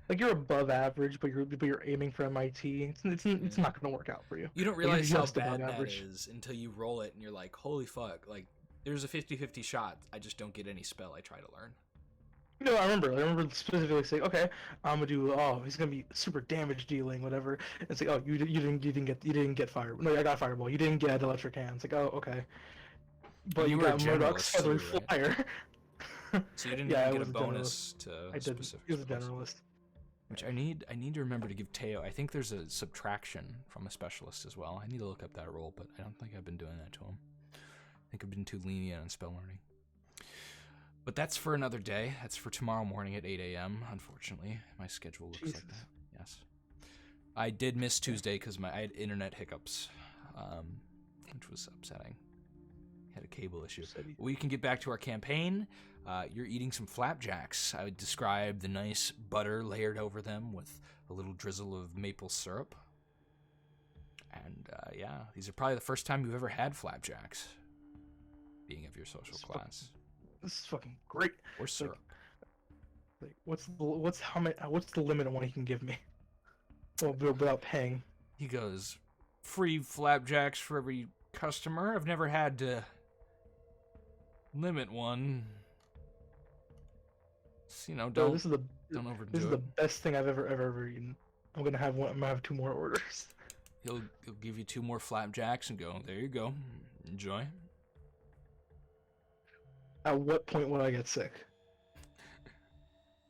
Like you're above average, but you're aiming for MIT. It's not going to work out for you. You don't Like, realize you're how just above bad that average. is until you roll it and you're like, holy fuck, like there's a 50-50 shot. I just don't get any spell I try to learn. No, I remember specifically saying, okay, I'm gonna do. Oh, he's gonna be super damage dealing, whatever. And it's like, oh, you didn't get fire. No, I got fireball. You didn't get electric hand. It's like, oh, okay. But You you were a got Murdoch's generalist feathery too, right? flyer. So you didn't Yeah, I even get a was a bonus generalist. to I didn't. specific He was a spells. generalist. Which I need to remember to give Teo. I think there's a subtraction from a specialist as well. I need to look up that roll, but I don't think I've been doing that to him. I think I've been too lenient on spell learning. But that's for another day. That's for tomorrow morning at 8 a.m., unfortunately. My schedule looks like that. Yes. I did miss Tuesday because I had internet hiccups, which was upsetting. Had a cable issue. We can get back to our campaign. You're eating some flapjacks. I would describe the nice butter layered over them with a little drizzle of maple syrup. And yeah, these are probably the first time you've ever had flapjacks, being of your social class. This is fucking great. Or syrup. Like what's the limit on what he can give me? Well, without paying. He goes, free flapjacks for every customer. I've never had to limit one. So, don't overdo This is it. the best thing I've ever eaten. I'm gonna have 2 more orders. He'll give you 2 more flapjacks and go, there you go, enjoy. At what point will I get sick?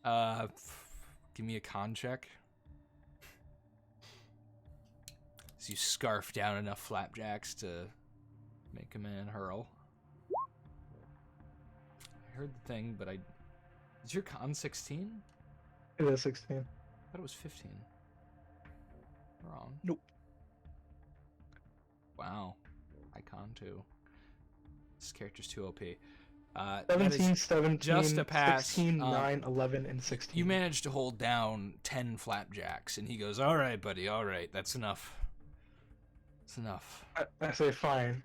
Give me a con check. So you scarf down enough flapjacks to make a man hurl. I heard the thing, but is your con 16? It is 16. I thought it was 15. Wrong. Nope. Wow. I con too. This character's too OP. 17, 17, just a pass. 16, 9, 11, and 16. You managed to hold down 10 flapjacks, and he goes, all right, buddy, all right, that's enough. It's enough. I say fine.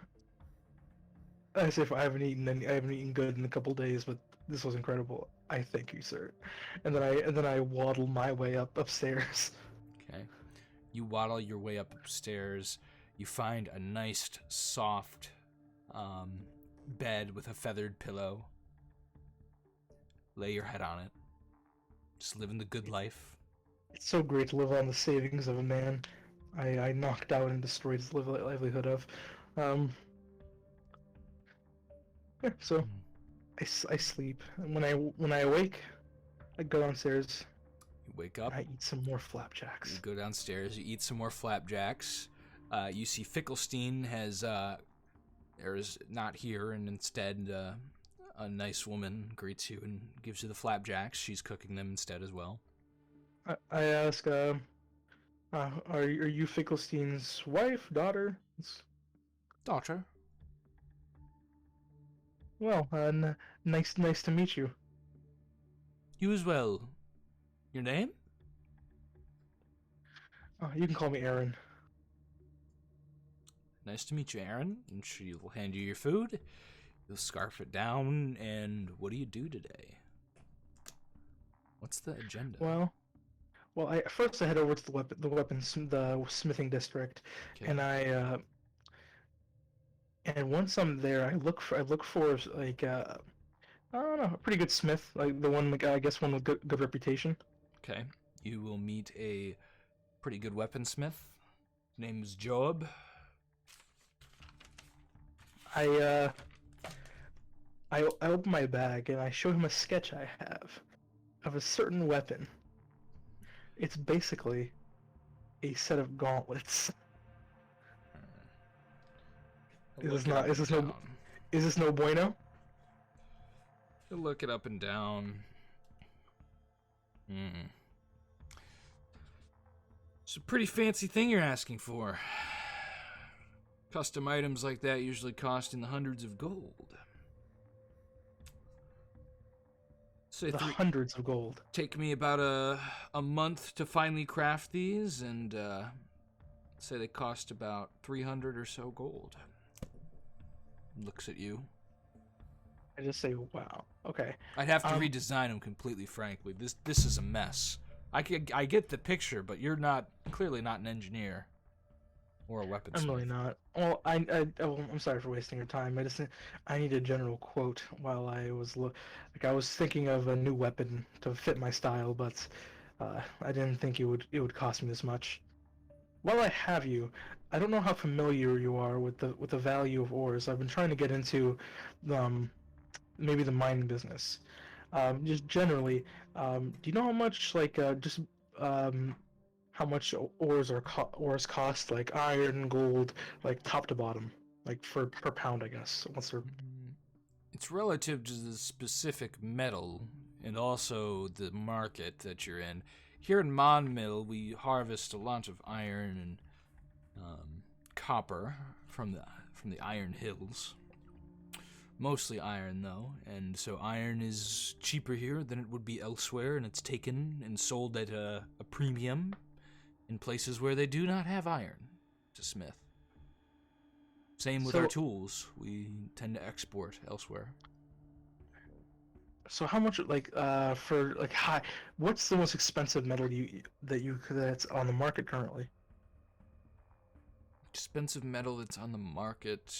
I say I haven't eaten good in a couple days, but this was incredible. I thank you, sir. And then I waddle my way upstairs. Okay. You waddle your way upstairs. You find a nice, soft bed with a feathered pillow. Lay your head on it. Just living the good life. It's so great to live on the savings of a man I knocked out and destroyed his livelihood of. Yeah, so I sleep, and when I awake, I go downstairs. You wake up. I eat some more flapjacks. You go downstairs. You eat some more flapjacks. You see Fickelstein is not here, and instead a nice woman greets you and gives you the flapjacks. She's cooking them instead as well. I ask, are you Fickelstein's wife, daughter? Daughter. Well, nice to meet you. You as well. Your name? You can call me Aaron. Nice to meet you, Aaron. And she'll hand you your food. You'll scarf it down, and what do you do today? What's the agenda? Well, first I head over to the smithing district, Okay. and once I'm there, I look for like I don't know, a pretty good smith, like the one, I guess, one with good reputation. Okay. You will meet a pretty good weaponsmith. His name is Job. I open my bag and I show him a sketch I have of a certain weapon. It's basically a set of gauntlets. Is this no bueno? You'll look it up and down. It's a pretty fancy thing you're asking for. Custom items like that usually cost in the hundreds of gold. Say the three. hundreds of gold. Take me about a month to finally craft these, and say they cost about 300 or so gold. Looks at you. I just say, wow. Okay. I'd have to redesign them completely, frankly. This is a mess. I get the picture, but you're clearly not an engineer or a weaponsmith. I'm really not. Well, I'm sorry for wasting your time. I need a general quote while I was I was thinking of a new weapon to fit my style, but I didn't think it would cost me this much. While I have you, I don't know how familiar you are with the value of ores. I've been trying to get into maybe the mining business. Just generally, do you know how much how much ores cost, like iron, gold, like top to bottom, like per pound, I guess. It's relative to the specific metal and also the market that you're in. Here in Mon Mill, we harvest a lot of iron and copper from the iron hills. Mostly iron, though, and so iron is cheaper here than it would be elsewhere, and it's taken and sold at a premium in places where they do not have iron to smith. Same with our tools. We tend to export elsewhere. So how much, for high? What's the most expensive metal that's on the market currently? Expensive metal that's on the market.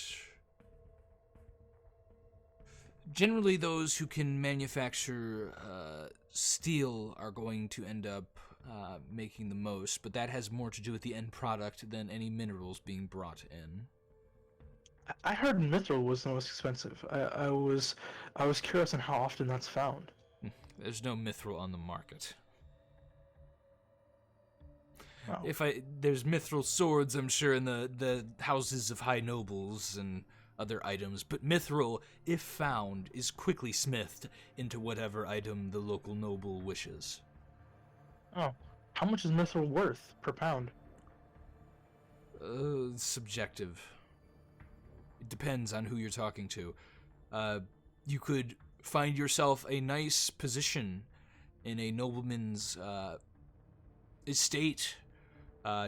Generally, those who can manufacture steel are going to end up making the most, but that has more to do with the end product than any minerals being brought in. I heard mithril was the most expensive. I was curious on how often that's found. There's no mithril on the market. Oh. There's mithril swords, I'm sure, in the houses of high nobles and other items, but mithril, if found, is quickly smithed into whatever item the local noble wishes. Oh, how much is mithril worth per pound? Subjective. It depends on who you're talking to. You could find yourself a nice position in a nobleman's estate,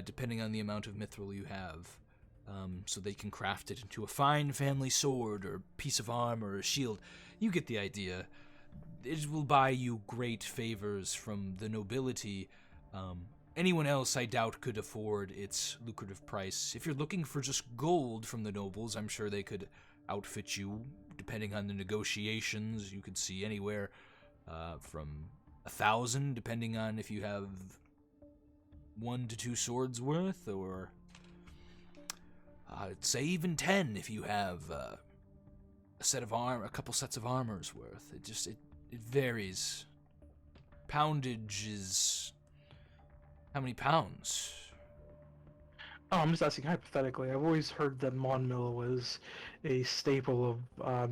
depending on the amount of mithril you have. So they can craft it into a fine family sword or piece of armor or a shield. You get the idea. It will buy you great favors from the nobility. Anyone else, I doubt, could afford its lucrative price. If you're looking for just gold from the nobles, I'm sure they could outfit you. Depending on the negotiations, you could see anywhere from 1,000, depending on if you have 1 to 2 swords worth, or I'd say even 10 if you have a couple sets of armors worth. It varies. Poundage is how many pounds? Oh, I'm just asking hypothetically. I've always heard that Mon Mill was a staple of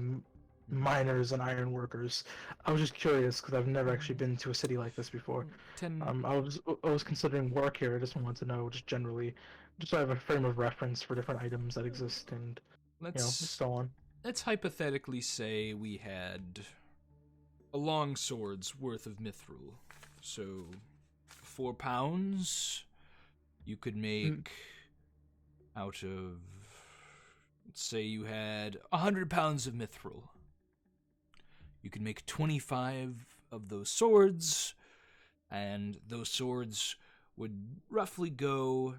miners and iron workers. I was just curious because I've never actually been to a city like this before. 10. I was considering work here. I just wanted to know, just generally, just so I have a frame of reference for different items that exist and so on. Let's hypothetically say we had a long sword's worth of mithril. So 4 pounds you could make out of, let's say you had 100 pounds of mithril. You could make 25 of those swords, and those swords would roughly go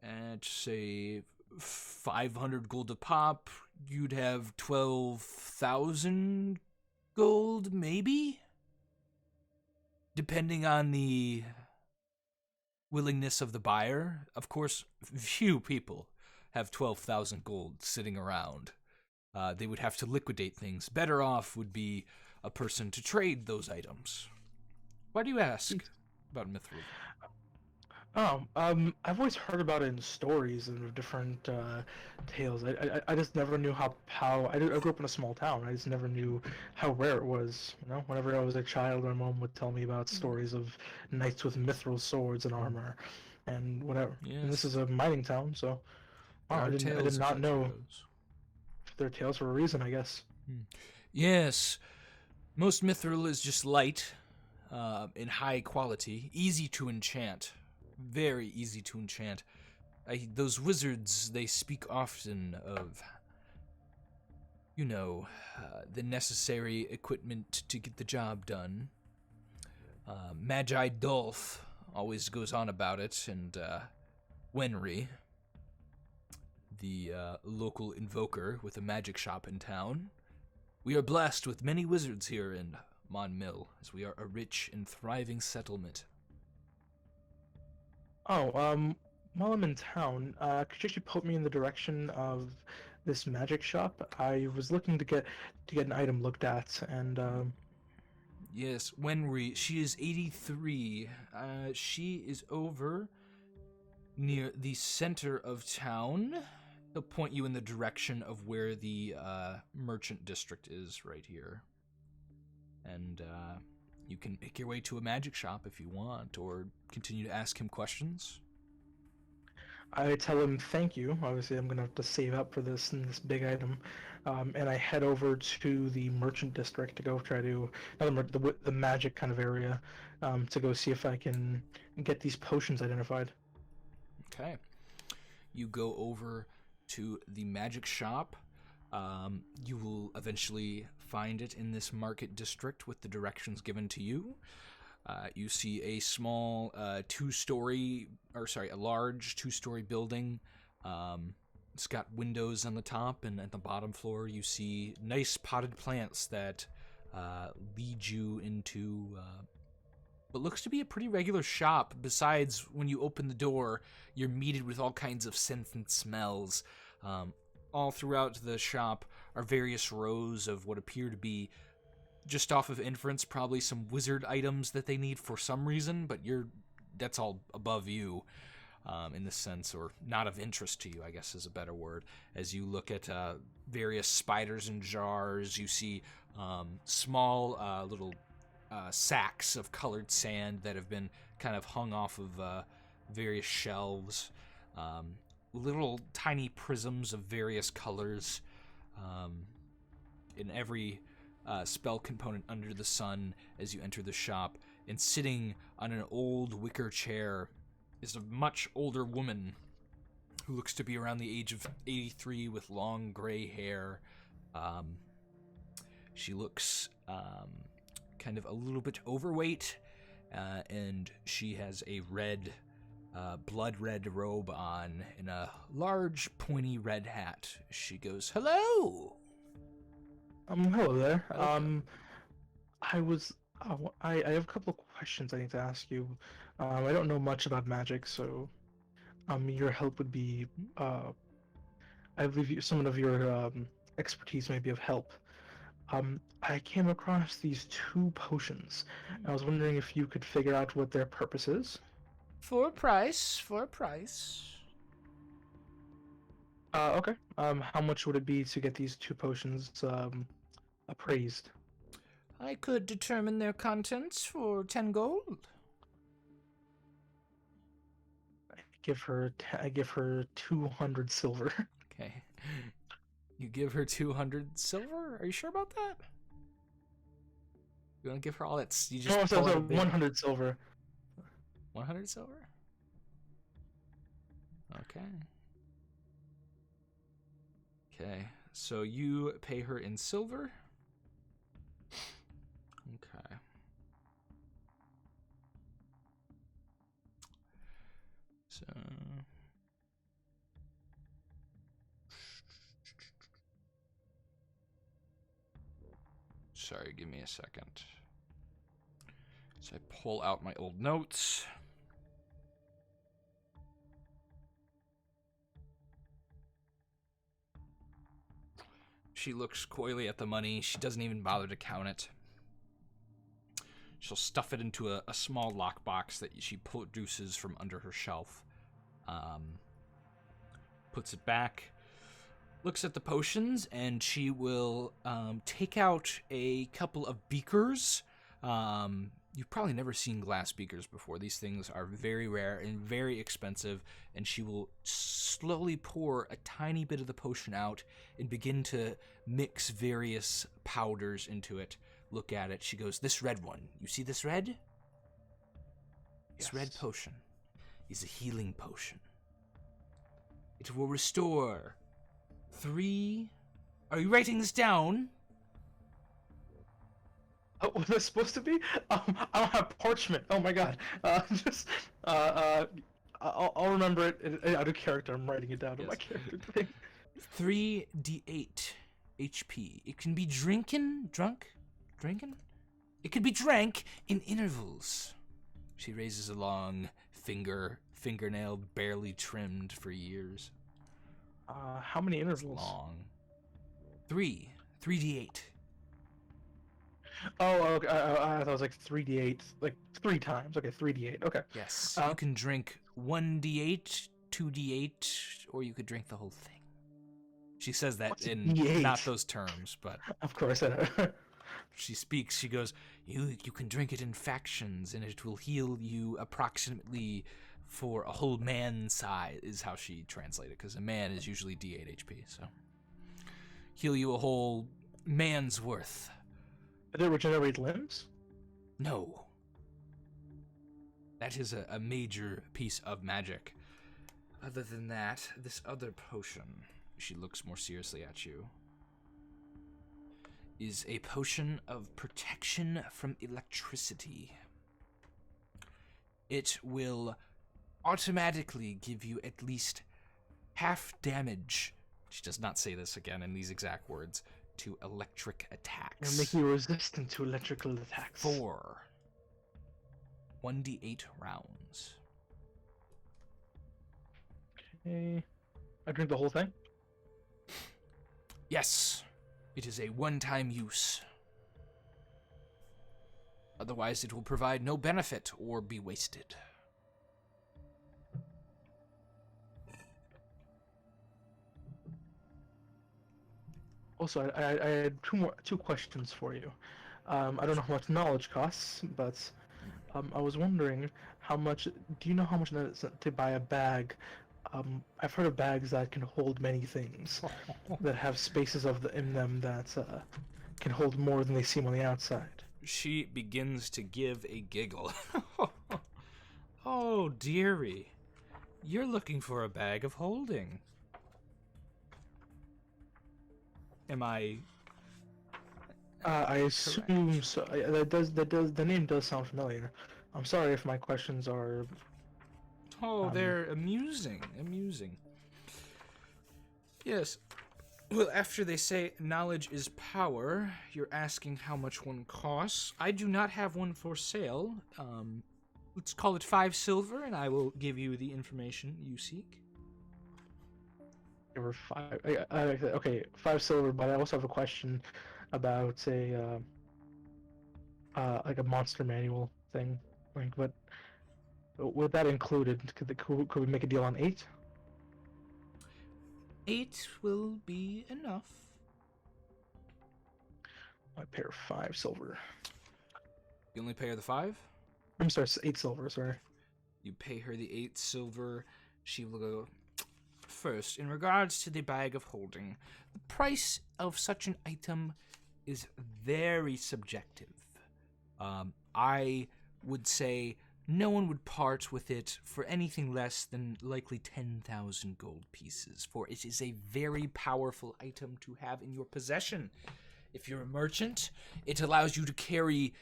at, say, 500 gold a pop. You'd have 12,000 gold, maybe? Depending on the willingness of the buyer. Of course, few people have 12,000 gold sitting around. They would have to liquidate things. Better off would be a person to trade those items. Why do you ask about mithril? Oh, I've always heard about it in stories and different tales. I just never knew how I grew up in a small town. I just never knew how rare it was. Whenever I was a child, my mom would tell me about stories of knights with mithril swords and armor, and whatever. Yes. And this is a mining town, so I did not know. They're tales for a reason, I guess. Yes. Most mithril is just light, in high quality, easy to enchant. Very easy to enchant. Those wizards, they speak often of, the necessary equipment to get the job done. Magi Dolph always goes on about it, and Wenry, the local invoker with a magic shop in town. We are blessed with many wizards here in Mon Mill, as we are a rich and thriving settlement. Oh, while I'm in town, could you actually put me in the direction of this magic shop? I was looking to get an item looked at, and Yes, Wenry, she is 83. She is over near the center of town. He'll point you in the direction of where the merchant district is right here. And you can make your way to a magic shop if you want, or continue to ask him questions. I tell him thank you. Obviously, I'm gonna have to save up for this big item, and I head over to the merchant district to go try to the magic kind of area, to go see if I can get these potions identified. Okay. You go over to the magic shop. You will eventually find it in this market district with the directions given to you. You see a small a large two-story building. It's got windows on the top, and at the bottom floor you see nice potted plants that lead you into what looks to be a pretty regular shop. Besides, when you open the door, you're meted with all kinds of scents and smells. All throughout the shop are various rows of what appear to be, just off of inference, probably some wizard items that they need for some reason, but that's all above you, in the sense, or not of interest to you, I guess is a better word. As you look at various spiders in jars, you see small little sacks of colored sand that have been kind of hung off of various shelves. Little tiny prisms of various colors in every spell component under the sun as you enter the shop. And sitting on an old wicker chair is a much older woman who looks to be around the age of 83 with long gray hair. She looks kind of a little bit overweight, and she has a blood red robe on and a large pointy red hat. She goes, "Hello." Hello there. Welcome. I have a couple of questions I need to ask you. I don't know much about magic, so your help would be, I believe some of your expertise may be of help. I came across these two potions. I was wondering if you could figure out what their purpose is. For a price. Okay. How much would it be to get these two potions appraised? I could determine their contents for 10 gold. I give her 200 silver. Okay. You give her 200 silver? Are you sure about that? You want to give her all that? You just No, pull out so a big- 100 silver. 100 silver? Okay. Okay, so you pay her in silver. Okay. So... Sorry, give me a second. So I pull out my old notes. She looks coyly at the money. She doesn't even bother to count it. She'll stuff it into a small lockbox that she produces from under her shelf. Puts it back. Looks at the potions, and she will take out a couple of beakers. You've probably never seen glass beakers before. These things are very rare and very expensive, and she will slowly pour a tiny bit of the potion out and begin to mix various powders into it, look at it. She goes, "This red one. You see this red? This red potion is a healing potion. It will restore 3... Are you writing this down? Oh, was this supposed to be? I don't have parchment. Oh my god. I'll remember it out of character. I'm writing it down in my character thing. 3d8 HP. It can be drinking? It can be drank in intervals." She raises a long fingernail barely trimmed for years. How many intervals? Long. 3d8. Oh, okay. I thought it was like 3d8, like 3 times. Okay, 3d8. Okay. Yes. You can drink 1d8, 2d8, or you could drink the whole thing. She says that in D8? not those terms, but Of course. she speaks. She goes, you can drink it in factions, and it will heal you approximately for a whole man size, is how she translated it, because a man is usually d8 HP, so. Heal you a whole man's worth. Did it regenerate limbs? No. That is a major piece of magic. Other than that, this other potion, she looks more seriously at you, is a potion of protection from electricity. It will automatically give you at least half damage. She does not say this again in these exact words. To electric attacks. It'll make you resistant to electrical attacks. 4 1d8 rounds. Okay. I drink the whole thing? Yes. It is a one-time use. Otherwise, it will provide no benefit or be wasted. Also, I had two questions for you. I don't know how much knowledge costs, but I was wondering how much. Do you know how much it is to buy a bag? I've heard of bags that can hold many things, that have spaces in them that can hold more than they seem on the outside. She begins to give a giggle. Oh, dearie. You're looking for a bag of holding. Am I... I assume so. The name does sound familiar. I'm sorry if my questions are... Oh, they're amusing. Yes. Well, after they say knowledge is power, you're asking how much one costs. I do not have one for sale. Let's call it 5 silver, and I will give you the information you seek. There were 5. Okay, 5 silver. But I also have a question about a like a monster manual thing. Like, but with that included, could we make a deal on 8? 8 will be enough. I pay her 5 silver. You only pay her the 5? I'm sorry, 8 silver. Sorry. You pay her the 8 silver. She will go. First, in regards to the bag of holding, the price of such an item is very subjective. I would say no one would part with it for anything less than likely 10,000 gold pieces, for it is a very powerful item to have in your possession. If you're a merchant, it allows you to carry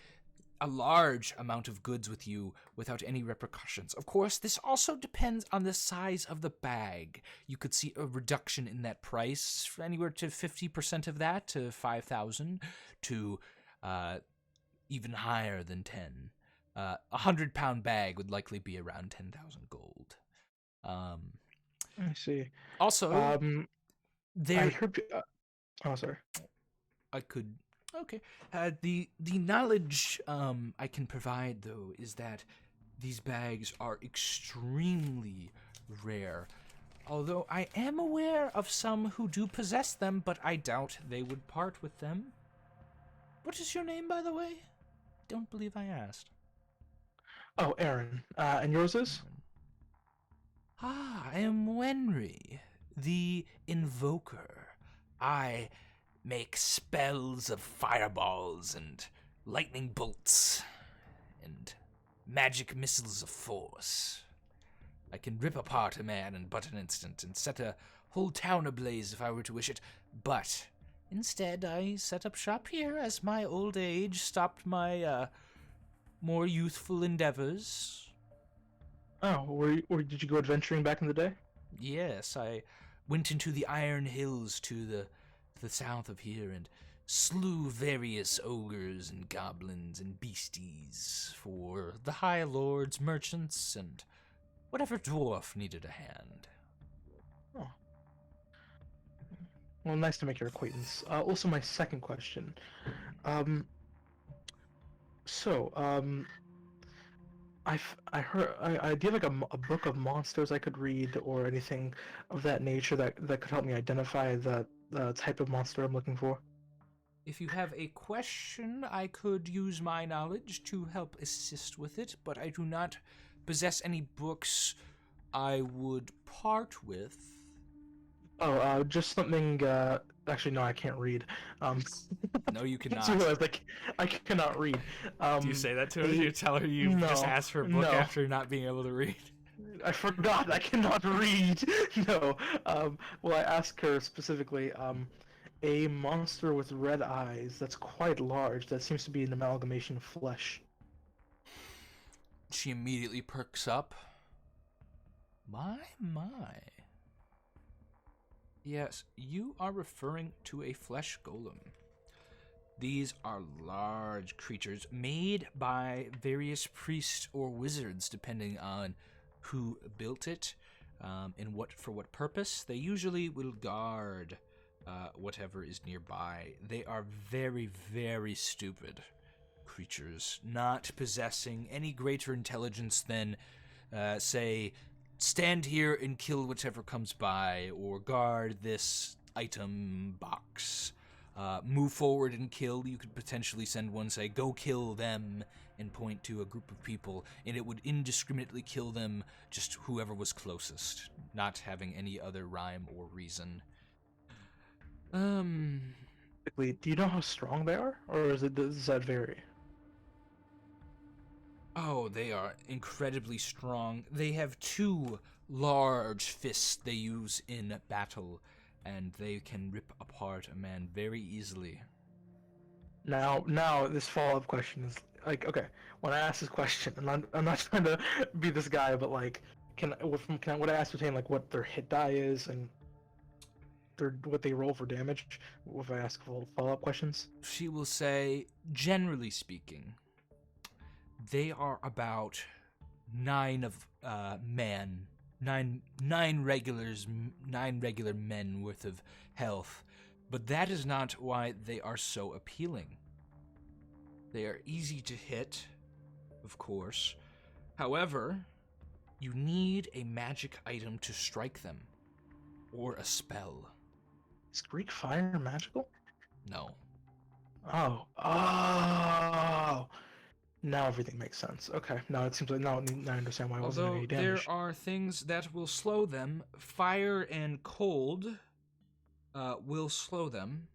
a large amount of goods with you without any repercussions. Of course, this also depends on the size of the bag. You could see a reduction in that price, anywhere to 50% of that, to 5,000, to even higher than 10. A 100-pound bag would likely be around 10,000 gold. I see. Also, I there... heard... oh, sorry. I could... Okay. The knowledge I can provide, though, is that these bags are extremely rare. Although I am aware of some who do possess them, but I doubt they would part with them. What is your name, by the way? Don't believe I asked. Oh, Aaron. And yours is? I am Wenry, the Invoker. I make spells of fireballs and lightning bolts and magic missiles of force. I can rip apart a man in but an instant and set a whole town ablaze if I were to wish it, but instead I set up shop here as my old age stopped my more youthful endeavors. Oh, or did you go adventuring back in the day? Yes, I went into the Iron Hills to the south of here and slew various ogres and goblins and beasties for the High Lords, merchants, and whatever dwarf needed a hand. Oh. Well, nice to make your acquaintance. Also, my second question. Um, so, I heard do you have like a book of monsters I could read or anything of that nature that could help me identify the type of monster I'm looking for? If you have a question, I could use my knowledge to help assist with it, but I do not possess any books I would part with. Oh, just something. Actually, no, I can't read. No, you I just cannot. realized I cannot read. Do you say that to her? A, You tell her you just no, asked for a book no. after not being able to read? I forgot. I cannot read. No. Well, I asked her specifically. A monster with red eyes that's quite large. That seems to be an amalgamation of flesh. She immediately perks up. My. Yes, you are referring to a flesh golem. These are large creatures made by various priests or wizards, depending on who built it and for what purpose. They usually will guard whatever is nearby. They are very, very stupid creatures, not possessing any greater intelligence than, say, stand here and kill whichever comes by, or guard this item box. Move forward and kill. You could potentially send one, say, go kill them, and point to a group of people, and it would indiscriminately kill them, just whoever was closest, not having any other rhyme or reason. Do you know how strong they are, or does that vary? Oh, they are incredibly strong. They have 2 large fists they use in battle, and they can rip apart a man very easily. Now, this follow-up question is like, okay, when I ask this question, and I'm not trying to be this guy, but like, would I ascertain like what their hit die is and what they roll for damage if I ask follow-up questions? She will say, generally speaking, they are about 9 of man, nine regular men worth of health, but that is not why they are so appealing. They are easy to hit, of course. However, you need a magic item to strike them, or a spell. Is Greek fire magical? No. Oh. Now everything makes sense. Okay, now it seems like now I understand why I wasn't doing Although any there damage. are things that will slow them, fire and cold will slow them,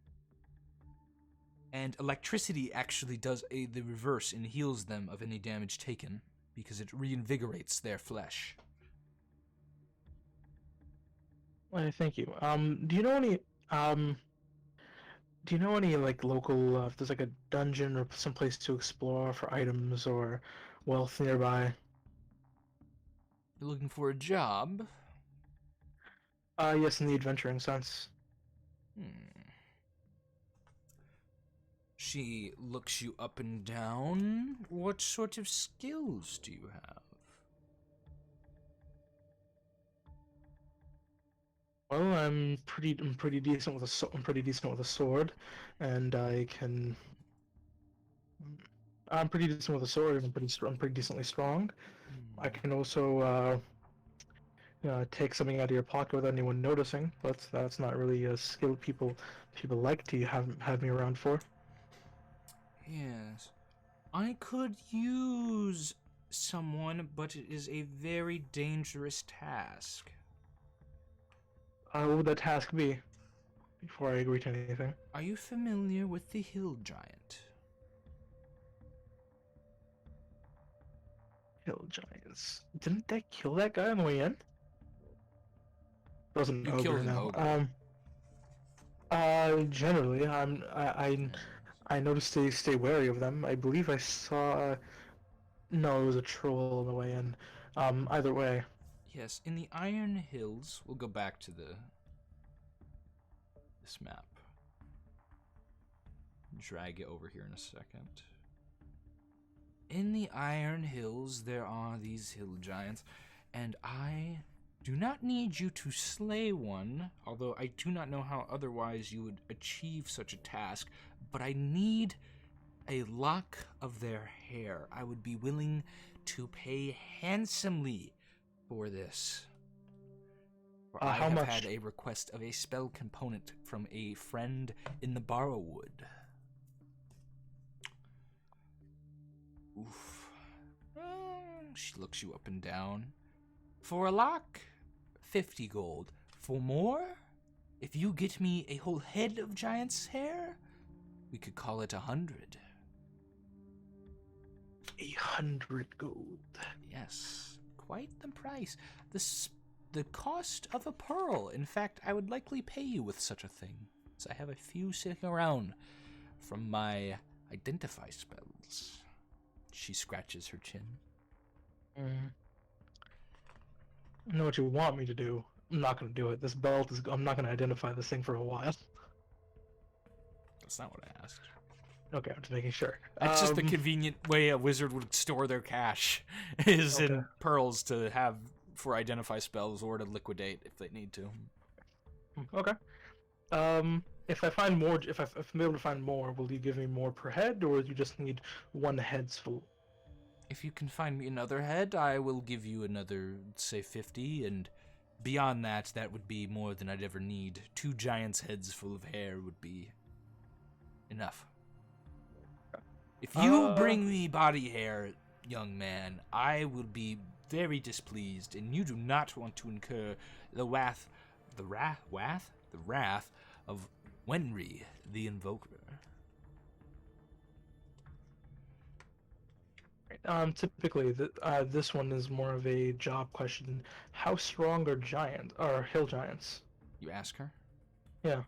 and electricity actually does the reverse and heals them of any damage taken because it reinvigorates their flesh. Well, thank you. Do you know any like local if there's like a dungeon or some place to explore for items or wealth nearby? You're looking for a job? Yes, in the adventuring sense. She looks you up and down. What sort of skills do you have? Well, I'm pretty decent with I'm pretty decent with a sword, and I'm pretty decent with a sword, and I'm pretty decently strong. I can also take something out of your pocket without anyone noticing, but that's not really a skill people like to have me around for. Yes. I could use someone, but it is a very dangerous task. What would that task be? Before I agree to anything. Are you familiar with the hill giant? Hill giants. Didn't they kill that guy on the way in? It wasn't You an killed ogre an now. ogre. Generally, I noticed they stay wary of them. I believe I saw. No, it was a troll on the way in. Either way. Yes, in the Iron Hills, we'll go back to this map. Drag it over here in a second. In the Iron Hills, there are these hill giants, and I do not need you to slay one, although I do not know how otherwise you would achieve such a task, but I need a lock of their hair. I would be willing to pay handsomely for this. For I How have much? had a request of a spell component from a friend in the Borrowwood. Oof. She looks you up and down. For a lock, 50 gold. For more, if you get me a whole head of giant's hair, we could call it 100. 100 gold. Yes, quite the price. The cost of a pearl. In fact, I would likely pay you with such a thing, as I have a few sitting around from my identify spells. She scratches her chin. I know what you want me to do. I'm not going to do it. This belt is. I'm not going to identify this thing for a while. That's not what I asked. Okay, I'm just making sure. That's just the convenient way a wizard would store their cash, is in pearls to have for identify spells or to liquidate if they need to. Okay. If I find more, if I'm able to find more, will you give me more per head, or do you just need one head's full? If you can find me another head, I will give you another, say, 50, and beyond that, that would be more than I'd ever need. 2 giants' heads full of hair would be enough. If you bring me body hair, young man, I will be very displeased, and you do not want to incur the wrath of Wenry, the Invoker. Typically, this one is more of a job question. How strong are hill giants? You ask her? Yeah.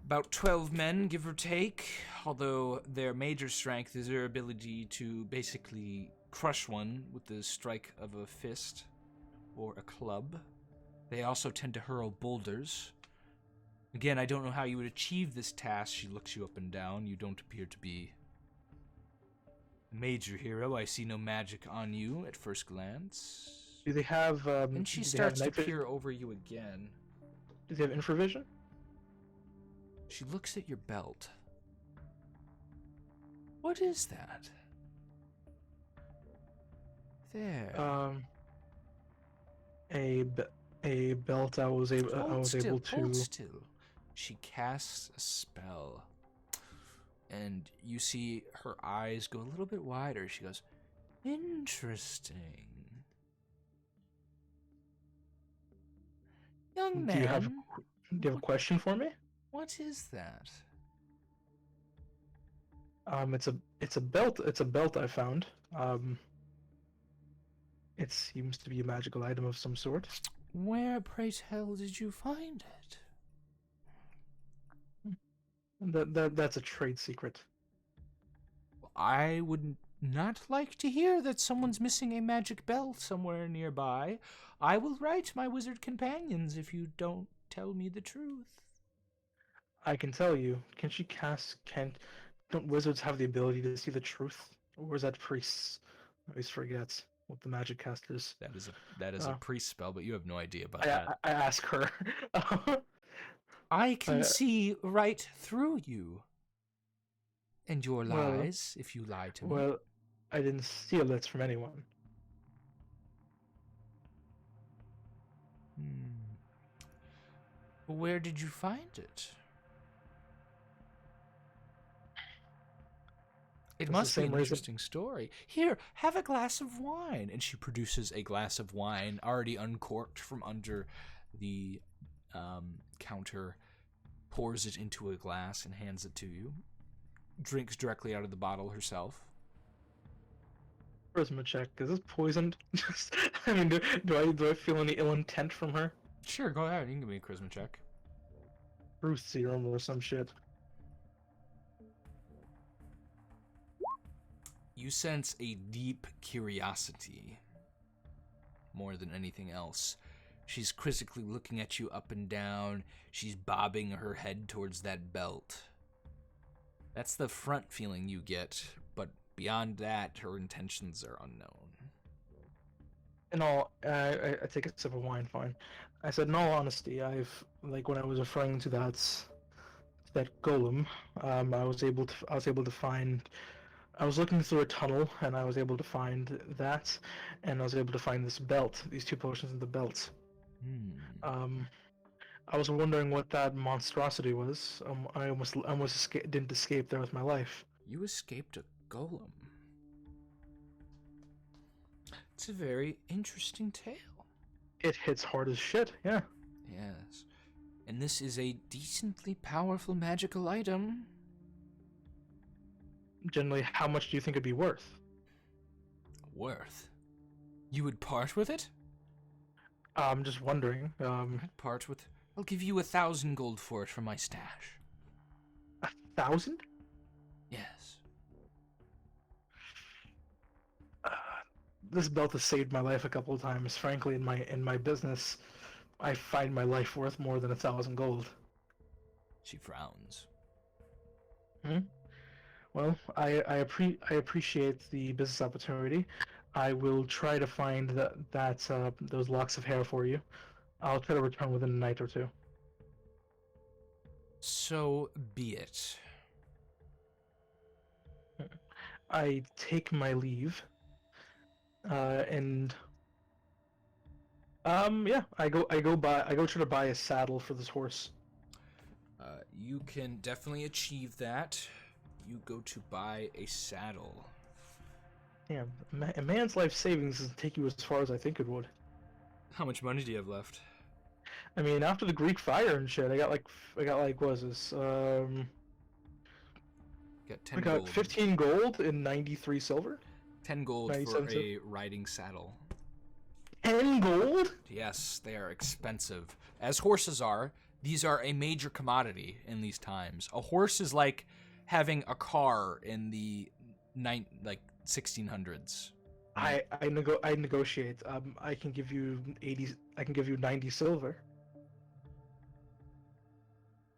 About 12 men, give or take, although their major strength is their ability to basically crush one with the strike of a fist or a club. They also tend to hurl boulders. Again, I don't know how you would achieve this task. She looks you up and down. You don't appear to be a major hero. I see no magic on you at first glance. Do they have? And she starts to peer over you again. Do they have infravision? She looks at your belt. What is that? There. A belt I was able to. Hold still. She casts a spell, and you see her eyes go a little bit wider. She goes, "Interesting, young man. Do you have a question for me? What is that?" It's a belt. It's a belt I found. It seems to be a magical item of some sort. Where, pray tell, did you find it? That's a trade secret. I would not like to hear that someone's missing a magic belt somewhere nearby. I will write my wizard companions if you don't tell me the truth. I can tell you. Don't wizards have the ability to see the truth? Or is that priests? I always forget what the magic casters. That is a priest spell, but you have no idea about that. I ask her. I can see right through you. And your lies, if you lie to me. Well, I didn't steal it from anyone. Where did you find it? It must be an interesting story. Here, have a glass of wine. And she produces a glass of wine, already uncorked from under the counter, pours it into a glass and hands it to you. Drinks directly out of the bottle herself. Charisma check. Is this poisoned? Just, I mean, do I feel any ill intent from her? Sure, go ahead. You can give me a charisma check. Truth serum or some shit. You sense a deep curiosity more than anything else. She's quizzically looking at you up and down. She's bobbing her head towards that belt. That's the front feeling you get, but beyond that, her intentions are unknown. In all, I take a sip of wine. Fine. I said, in all honesty, when I was referring to that golem, I was able to find. I was looking through a tunnel, and I was able to find that, and I was able to find this belt, these 2 potions in the belt. I was wondering what that monstrosity was. I almost didn't escape there with my life. You escaped a golem. It's a very interesting tale. It hits hard as shit, yeah. Yes. And this is a decently powerful magical item. Generally, how much do you think it'd be worth? Worth? You would part with it? I'm just wondering. I'll give you 1,000 gold for it from my stash. 1,000? Yes. This belt has saved my life a couple of times. Frankly, in my business, I find my life worth more than 1,000 gold. She frowns. Well, I appreciate the business opportunity. I will try to find those locks of hair for you. I'll try to return within a night or 2. So be it. I take my leave, and I go try to buy a saddle for this horse. You can definitely achieve that. You go to buy a saddle. Damn, a man's life savings doesn't take you as far as I think it would. How much money do you have left? I mean, after the Greek fire and shit, I got like what was this? Got 10 I got gold. 15 gold and 93 silver. 10 gold for a riding saddle. 10 gold? Yes, they are expensive. As horses are, these are a major commodity in these times. A horse is like having a car in the 1600s. I negotiate. I can give you 80. I can give you 90 silver.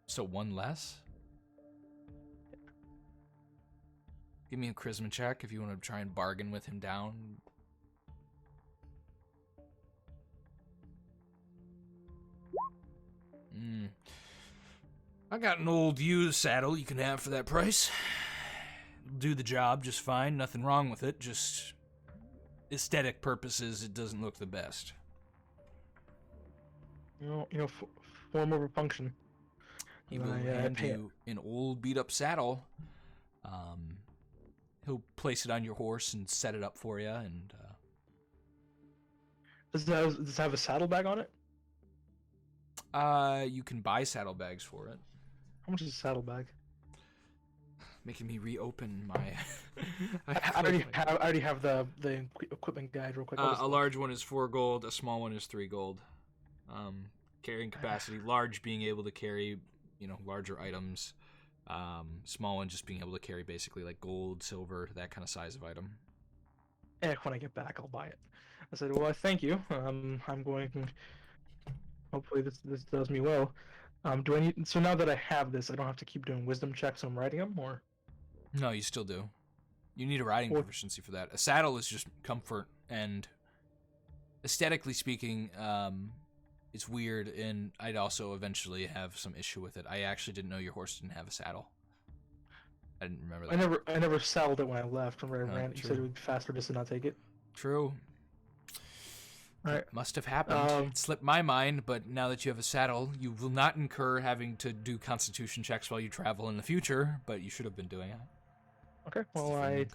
So 1 less? Give me a charisma check if you want to try and bargain with him down. I got an old used saddle you can have for that price. It'll do the job just fine. Nothing wrong with it. Just aesthetic purposes, it doesn't look the best. Form over function. He will hand you an old beat-up saddle. He'll place it on your horse and set it up for you. And does it have a saddlebag on it? You can buy saddlebags for it. How much is a saddlebag? Making me reopen my. I already have the equipment guide real quick. A large one is 4 gold. A small one is 3 gold. Carrying capacity, large being able to carry, larger items. Small one just being able to carry basically like gold, silver, that kind of size of item. And when I get back, I'll buy it. I said, well, thank you. I'm going. Hopefully this does me well. Do I need? So now that I have this, I don't have to keep doing wisdom checks when I'm riding them, or? No, you still do. You need a riding proficiency for that. A saddle is just comfort, and aesthetically speaking, it's weird, and I'd also eventually have some issue with it. I actually didn't know your horse didn't have a saddle. I didn't remember that. I never saddled it when I left. When I ran, you true. said it would be faster just to not take it. True. Right. It must have happened. It slipped my mind, but now that you have a saddle, you will not incur having to do constitution checks while you travel in the future, but you should have been doing it. Okay, well, I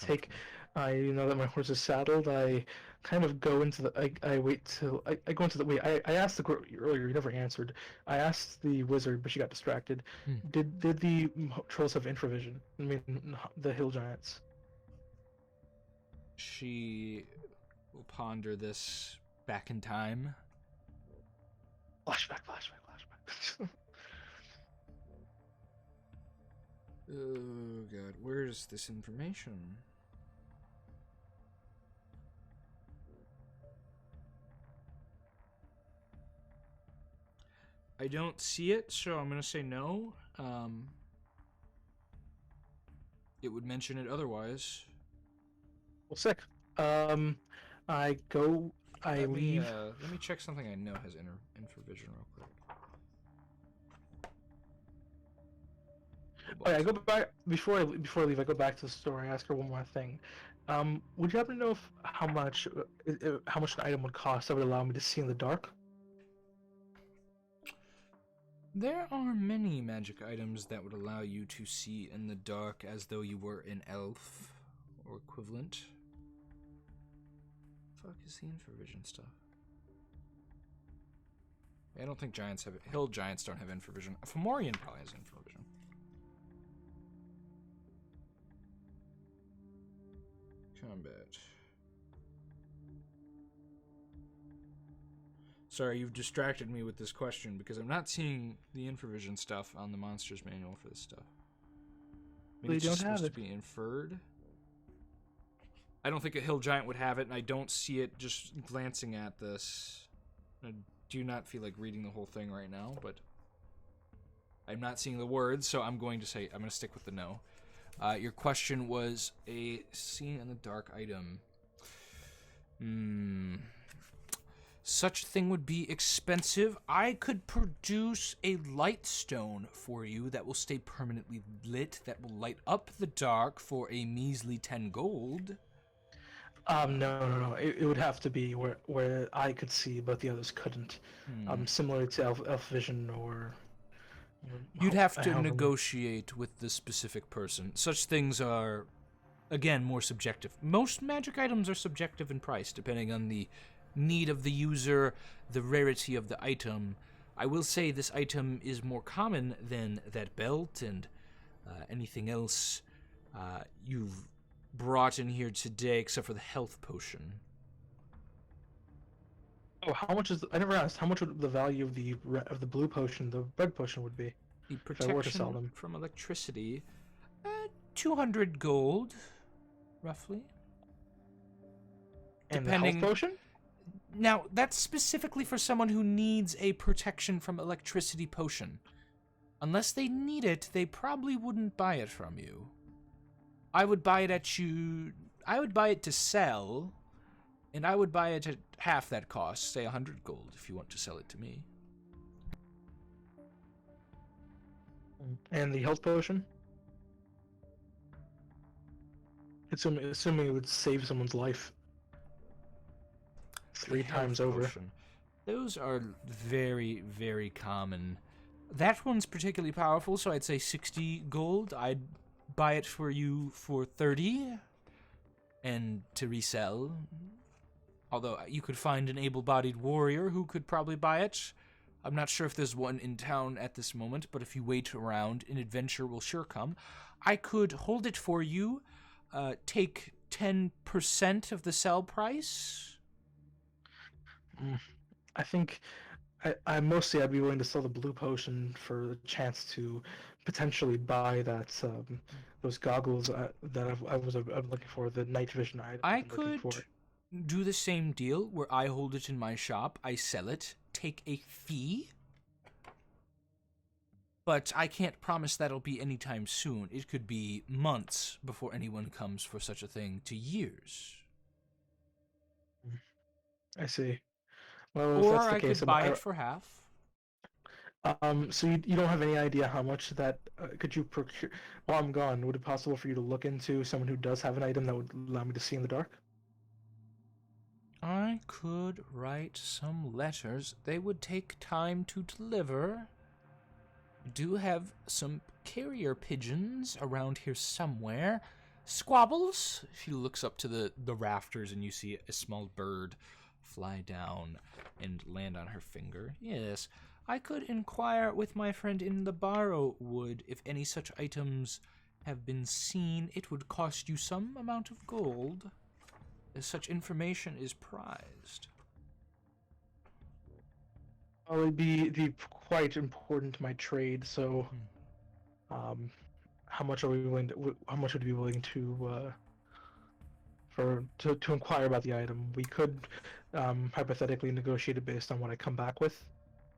know that my horse is saddled, I kind of go into the, I wait till, I go into the, wait, I asked the girl earlier, you never answered. I asked the wizard, but she got distracted. Did the trolls have infravision? I mean, the hill giants. She will ponder this back in time. Flashback. Oh, God. Where's this information? I don't see it, so I'm going to say no. It would mention it otherwise. Well, sick. I leave. Let me check something I know has infravision real quick. Oh, yeah, I go back before I leave. I go back to the store. I ask her one more thing. Would you happen to know how much an item would cost that would allow me to see in the dark? There are many magic items that would allow you to see in the dark as though you were an elf or equivalent. Fuck is the infravision stuff? I don't think giants have it. Hill giants don't have infravision. Fomorian probably has infravision. Combat. Sorry, you've distracted me with this question because I'm not seeing the infravision stuff on the monster's manual for this stuff. Maybe it's just supposed to be inferred. I don't think a hill giant would have it, and I don't see it just glancing at this. I do not feel like reading the whole thing right now, but I'm not seeing the words, so I'm going to stick with the no. Your question was a seen in the dark item. Such a thing would be expensive. I could produce a light stone for you that will stay permanently lit, that will light up the dark for a measly 10 gold. No. It would have to be where I could see, but the others couldn't. Similar to elf vision or. You'd have to negotiate with the specific person. Such things are, again, more subjective. Most magic items are subjective in price, depending on the need of the user, the rarity of the item. I will say this item is more common than that belt and anything else you've brought in here today, except for the health potion. Oh, how much is? I never asked. How much would the value of the blue potion, the red potion, would be? The protection if I were to sell them from electricity, 200 gold, roughly. And the health potion? Now, that's specifically for someone who needs a protection from electricity potion. Unless they need it, they probably wouldn't buy it from you. I would buy it to sell, and I would buy it at half that cost, say 100 gold, if you want to sell it to me. And the health potion? Assuming it would save someone's life 3 times over. Those are very, very common. That one's particularly powerful, so I'd say 60 gold. I'd buy it for you for 30, and to resell. Although you could find an able-bodied warrior who could probably buy it. I'm not sure if there's one in town at this moment, but if you wait around, an adventure will sure come. I could hold it for you, take 10% of the sell price. I think I'd be willing to sell the blue potion for the chance to potentially buy that those goggles that I was looking for, the night vision item. I could do the same deal where I hold it in my shop, I sell it, take a fee, but I can't promise that'll be anytime soon. It could be months before anyone comes for such a thing, to years. I see. Well, or I could buy it for half. So you don't have any idea how much that could you procure while I'm gone? Would it be possible for you to look into someone who does have an item that would allow me to see in the dark? I could write some letters. They would take time to deliver. I do have some carrier pigeons around here somewhere. Squabbles. She looks up to the rafters and you see a small bird fly down and land on her finger. Yes, I could inquire with my friend in the Barrow Wood if any such items have been seen. It would cost you some amount of gold. such information is prized? Well, it'd be quite important to my trade. So, how much are we willing to? How much would you be willing to to inquire about the item? We could hypothetically negotiate it based on what I come back with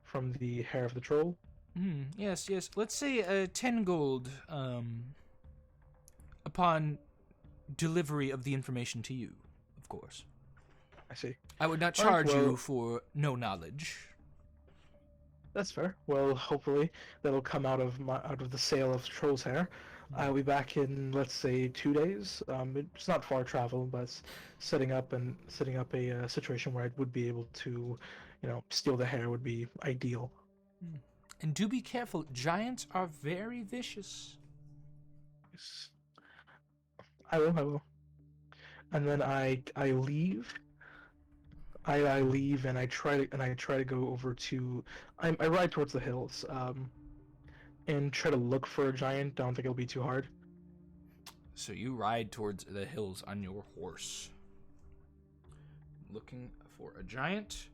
from the hair of the troll. Yes. Let's say 10 gold upon delivery of the information to you, of course. I see. I would not charge you for no knowledge. That's fair. Well, hopefully that'll come out of the sale of troll's hair. I'll be back in, let's say, 2 days. It's not far travel, but setting up a situation where I would be able to, steal the hair would be ideal. And do be careful. Giants are very vicious. Yes. I will. And then I leave. I leave and I try to go over to. I ride towards the hills. And try to look for a giant. Don't think it'll be too hard. So you ride towards the hills on your horse, looking for a giant,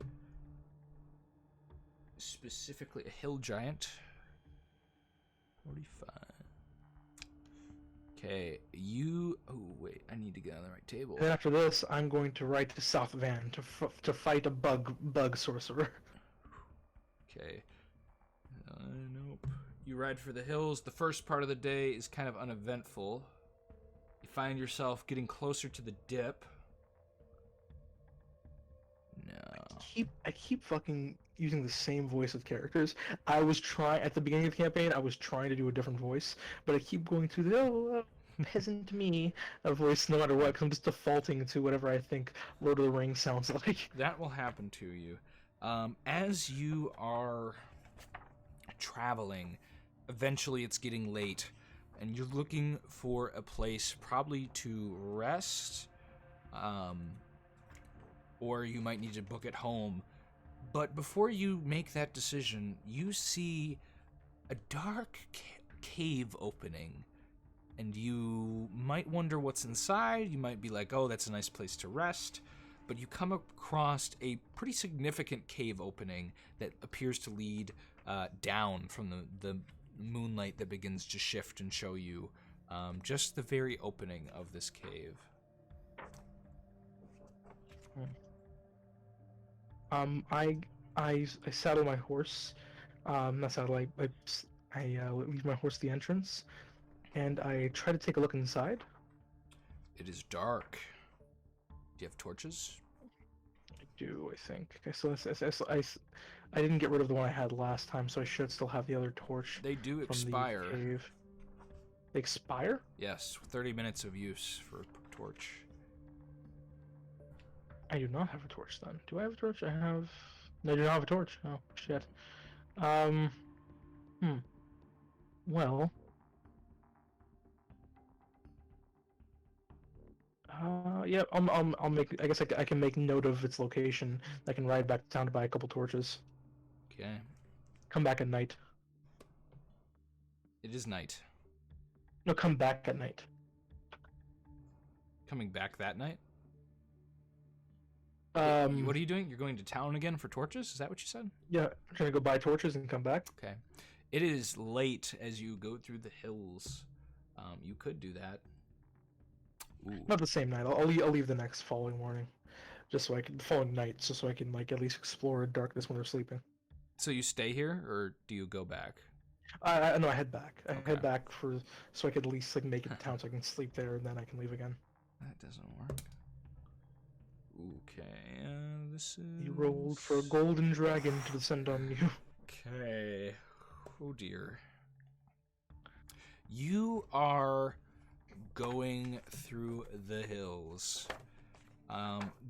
specifically a hill giant. 45. Okay, oh wait, I need to get on the right table. And after this, I'm going to ride to South Van to fight a bug sorcerer. Okay. Nope. You ride for the hills. The first part of the day is kind of uneventful. You find yourself getting closer to the dip. No. I keep fucking using the same voice of characters. I was trying at the beginning of the campaign. I was trying to do a different voice, but I keep going through the peasant me a voice no matter what, because I'm just defaulting to whatever I think Lord of the Rings sounds like. That will happen to you. As you are traveling, eventually it's getting late, and you're looking for a place probably to rest, or you might need to book it home. But before you make that decision, you see a dark cave opening, and you might wonder what's inside. You might be like, oh, that's a nice place to rest. But you come across a pretty significant cave opening that appears to lead down from the moonlight that begins to shift and show you just the very opening of this cave. I saddle my horse. Not saddle. I leave my horse at the entrance, and I try to take a look inside. It is dark. Do you have torches? I do, I think. Okay, so I didn't get rid of the one I had last time, so I should still have the other torch. They do from expire. The cave. They expire? Yes, 30 minutes of use for a torch. I do not have a torch then. Do I have a torch? No, I do not have a torch. Oh, shit. Well. Yeah, I'll make. I guess I can make note of its location. I can ride back to town to buy a couple torches. Okay. Come back at night. It is night. No, come back at night. Coming back that night? What are you doing? You're going to town again for torches? Is that what you said? Yeah, I'm trying to go buy torches and come back. Okay. It is late as you go through the hills. You could do that. Ooh. Not the same night. I'll leave the next following morning, just so I can following night, just so I can at least explore darkness when they're sleeping. So you stay here, or do you go back? No, I head back. I head back so I could at least make it to town, so I can sleep there, and then I can leave again. That doesn't work. Okay, this is... You rolled for a golden dragon to descend on you. Okay. Oh dear. You are going through the hills.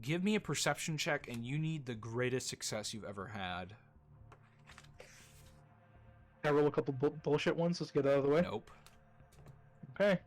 Give me a perception check, and you need the greatest success you've ever had. Can I roll a couple bullshit ones? Let's get out of the way. Nope. Okay.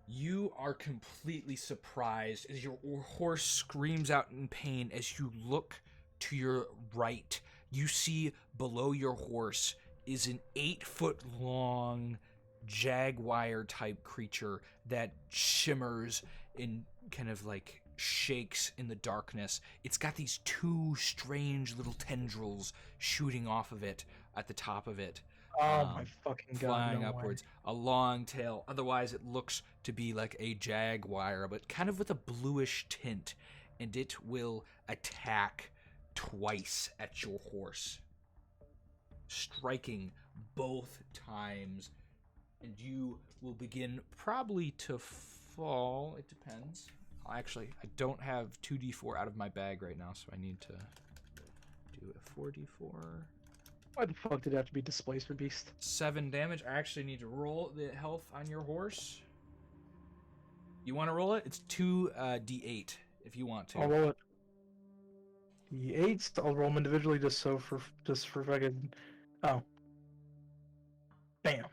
You are completely surprised as your horse screams out in pain as you look to your right. You see below your horse is an 8-foot-long jaguar-type creature that shimmers and kind of like shakes in the darkness. It's got these two strange little tendrils shooting off of it at the top of it. Oh my fucking god! Flying No upwards. way. A long tail. Otherwise, it looks to be like a jaguar, but kind of with a bluish tint. And it will attack twice at your horse, striking both times. And you will begin probably to fall. It depends. Actually, I don't have 2d4 out of my bag right now, so I need to do a 4d4. Why the fuck did it have to be Displacer Beast? 7 damage. I actually need to roll the health on your horse. You want to roll it? It's 2d8 if you want to. I'll roll it. D8s. I'll roll them individually just for fucking. Oh. Bam.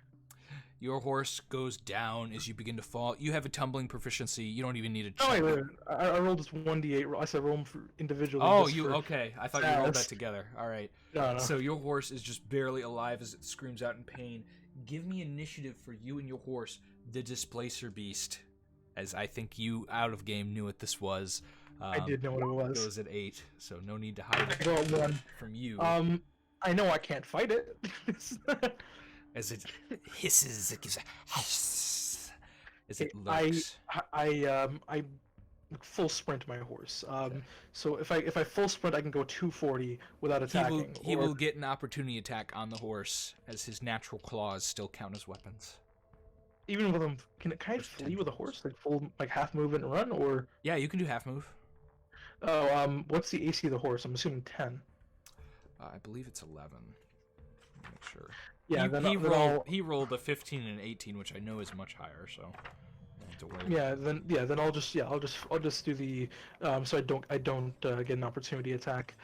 Your horse goes down as you begin to fall. You have a tumbling proficiency. You don't even need a check. Oh wait. I rolled just 1d8. I said roll them for individually. Oh, okay. I thought you rolled that together. All right. No. So your horse is just barely alive as it screams out in pain. Give me initiative for you and your horse, the Displacer Beast, as I think you out of game knew what this was. I did know what it was. Goes at 8, so no need to hide I rolled 1 from you. I know I can't fight it. As it hisses, it gives a hiss as it lurks. I full sprint my horse. So if I full sprint, I can go 240 without attacking. He will get an opportunity attack on the horse, as his natural claws still count as weapons. Even with him, can I flee with a horse? Like full, like half movement and run, or? Yeah, you can do half move. Oh, what's the AC of the horse? I'm assuming 10. I believe it's 11. Make sure. Yeah, he rolled a 15 and an 18, which I know is much higher. So. Then I'll just do the so I don't get an opportunity attack.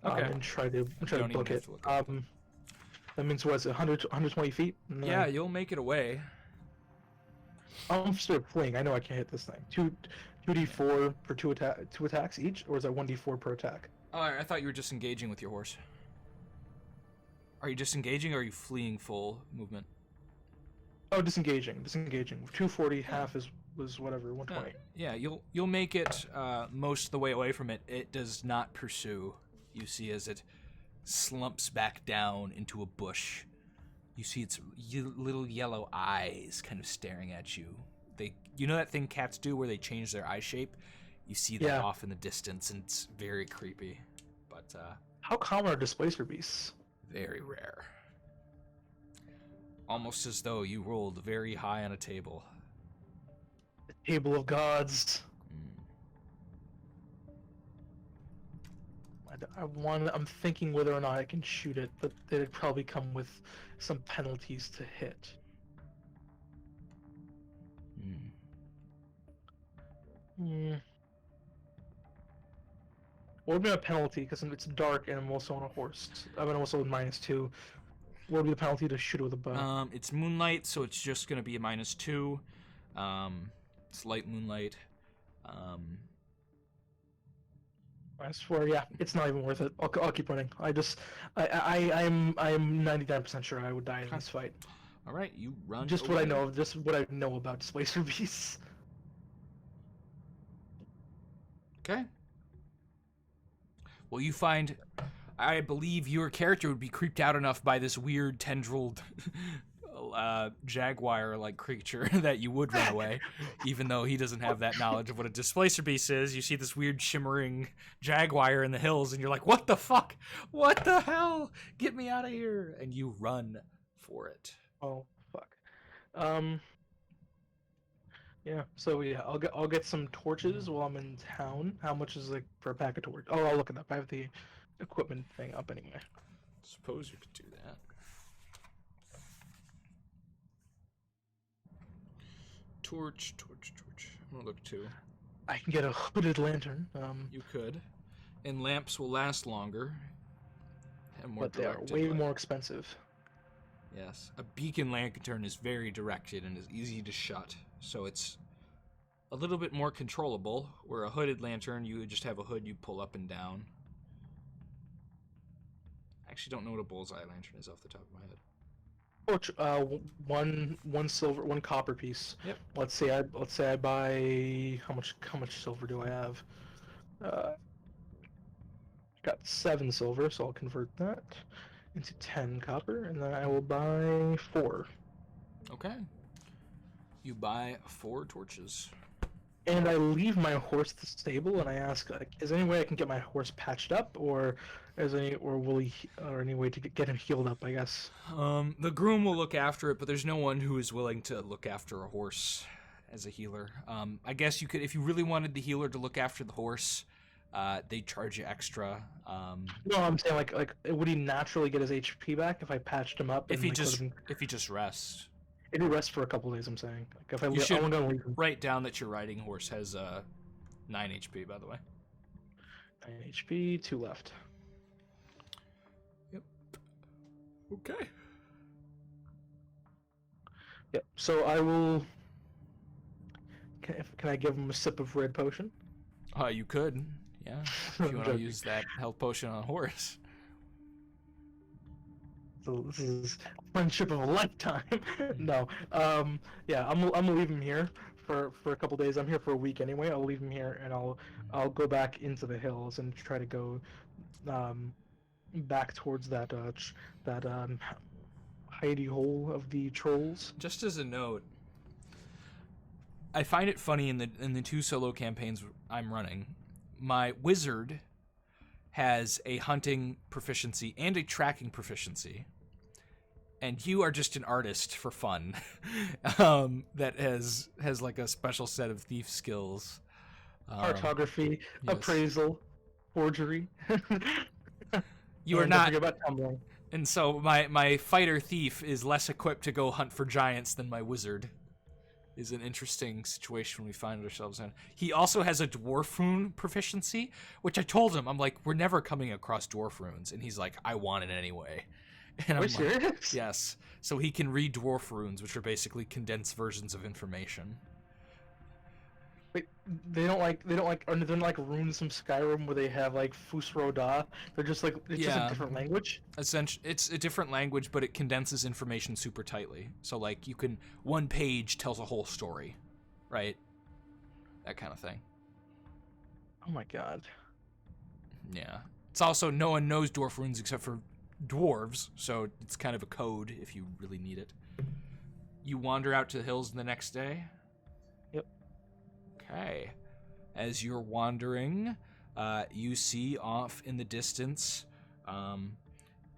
Okay. And try to book it. That means what is it, 120 feet? Yeah, you'll make it away. I'm straight fleeing. I know I can't hit this thing. 2d4 for two attacks each, or is that 1d4 per attack? Oh, I thought you were disengaging with your horse. Are you disengaging or are you fleeing full movement? Oh, disengaging. 240 half was whatever, 120. Yeah, you'll make it most of the way away from it. It does not pursue. You see as it slumps back down into a bush. You see its little yellow eyes kind of staring at you. You know that thing cats do where they change their eye shape? You see that off in the distance, and it's very creepy. But how common are Displacer Beasts? Very rare. Almost as though you rolled very high on a table. The table of gods. I'm thinking whether or not I can shoot it, but it'd probably come with some penalties to hit. What would be a penalty? Because it's dark and I'm also on a horse. I'm also -2. What would be the penalty to shoot it with a bow? It's moonlight, so it's just going to be a -2. It's light moonlight. I swear, yeah, it's not even worth it. I'll keep running. I'm 99% sure I would die in this fight. All right, you run. Just what I know about Displacer Beasts. Okay. Well, you find, I believe your character would be creeped out enough by this weird tendrilled jaguar-like creature that you would run away, even though he doesn't have that knowledge of what a Displacer Beast is. You see this weird shimmering jaguar in the hills, and you're like, what the fuck? What the hell? Get me out of here! And you run for it. Oh, fuck. Yeah, so yeah, I'll get some torches while I'm in town. How much is like for a pack of torches? Oh, I'll look it up. I have the equipment thing up anyway. Suppose you could do that. Torch. I'm gonna look too. I can get a hooded lantern. You could, and lamps will last longer. But they are way more expensive. Yes, a beacon lantern is very directed and is easy to shut, so it's a little bit more controllable. Where a hooded lantern, you would just have a hood you pull up and down. I actually don't know what a bullseye lantern is off the top of my head. Oh, one silver, one copper piece. Yep. Let's say I buy how much silver do I have? Uh, got 7 silver, so I'll convert that into 10 copper, and then I will buy 4. Okay. You buy 4 torches. And I leave my horse at the stable, and I ask, like, is there any way I can get my horse patched up, or any way to get him healed up? I guess. The groom will look after it, but there's no one who is willing to look after a horse as a healer. I guess you could, if you really wanted the healer to look after the horse, they charge you extra. No, I'm saying like would he naturally get his HP back if I patched him up? If he like, just rests. if he rests for a couple days, I'm saying. Like if You should I'm gonna leave him. write down that your riding horse has 9 HP, by the way. 9 HP, 2 left. Yep. Okay. Yep. So I will. Can I give him a sip of red potion? You could, yeah. If you want to use that health potion on a horse. So this is friendship of a lifetime. No. Yeah, I'm gonna leave him here for a couple days. I'm here for a week anyway. I'll leave him here and I'll go back into the hills and try to go back towards that hidey hole of the trolls. Just as a note, I find it funny in the 2 solo campaigns I'm running, my wizard has a hunting proficiency and a tracking proficiency, and you are just an artist for fun that has like a special set of thief skills. Cartography, yes. appraisal, forgery. You are not. Don't forget about tumbling. And so my fighter thief is less equipped to go hunt for giants than my wizard. Is an interesting situation we find ourselves in. He also has a dwarf rune proficiency, which I told him, I'm like, we're never coming across dwarf runes, and he's like, I want it anyway. And I'm serious? Yes. So he can read dwarf runes, which are basically condensed versions of information. Wait, they're not like runes from Skyrim where they have like Fusroda. They're just like it's just a different language. Essentially, it's a different language, but it condenses information super tightly. So like you can one page tells a whole story, right? That kind of thing. Oh my god. Yeah. It's also no one knows dwarf runes except for dwarves, so it's kind of a code if you really need it. You wander out to the hills the next day. Yep. Okay. As you're wandering, you see off in the distance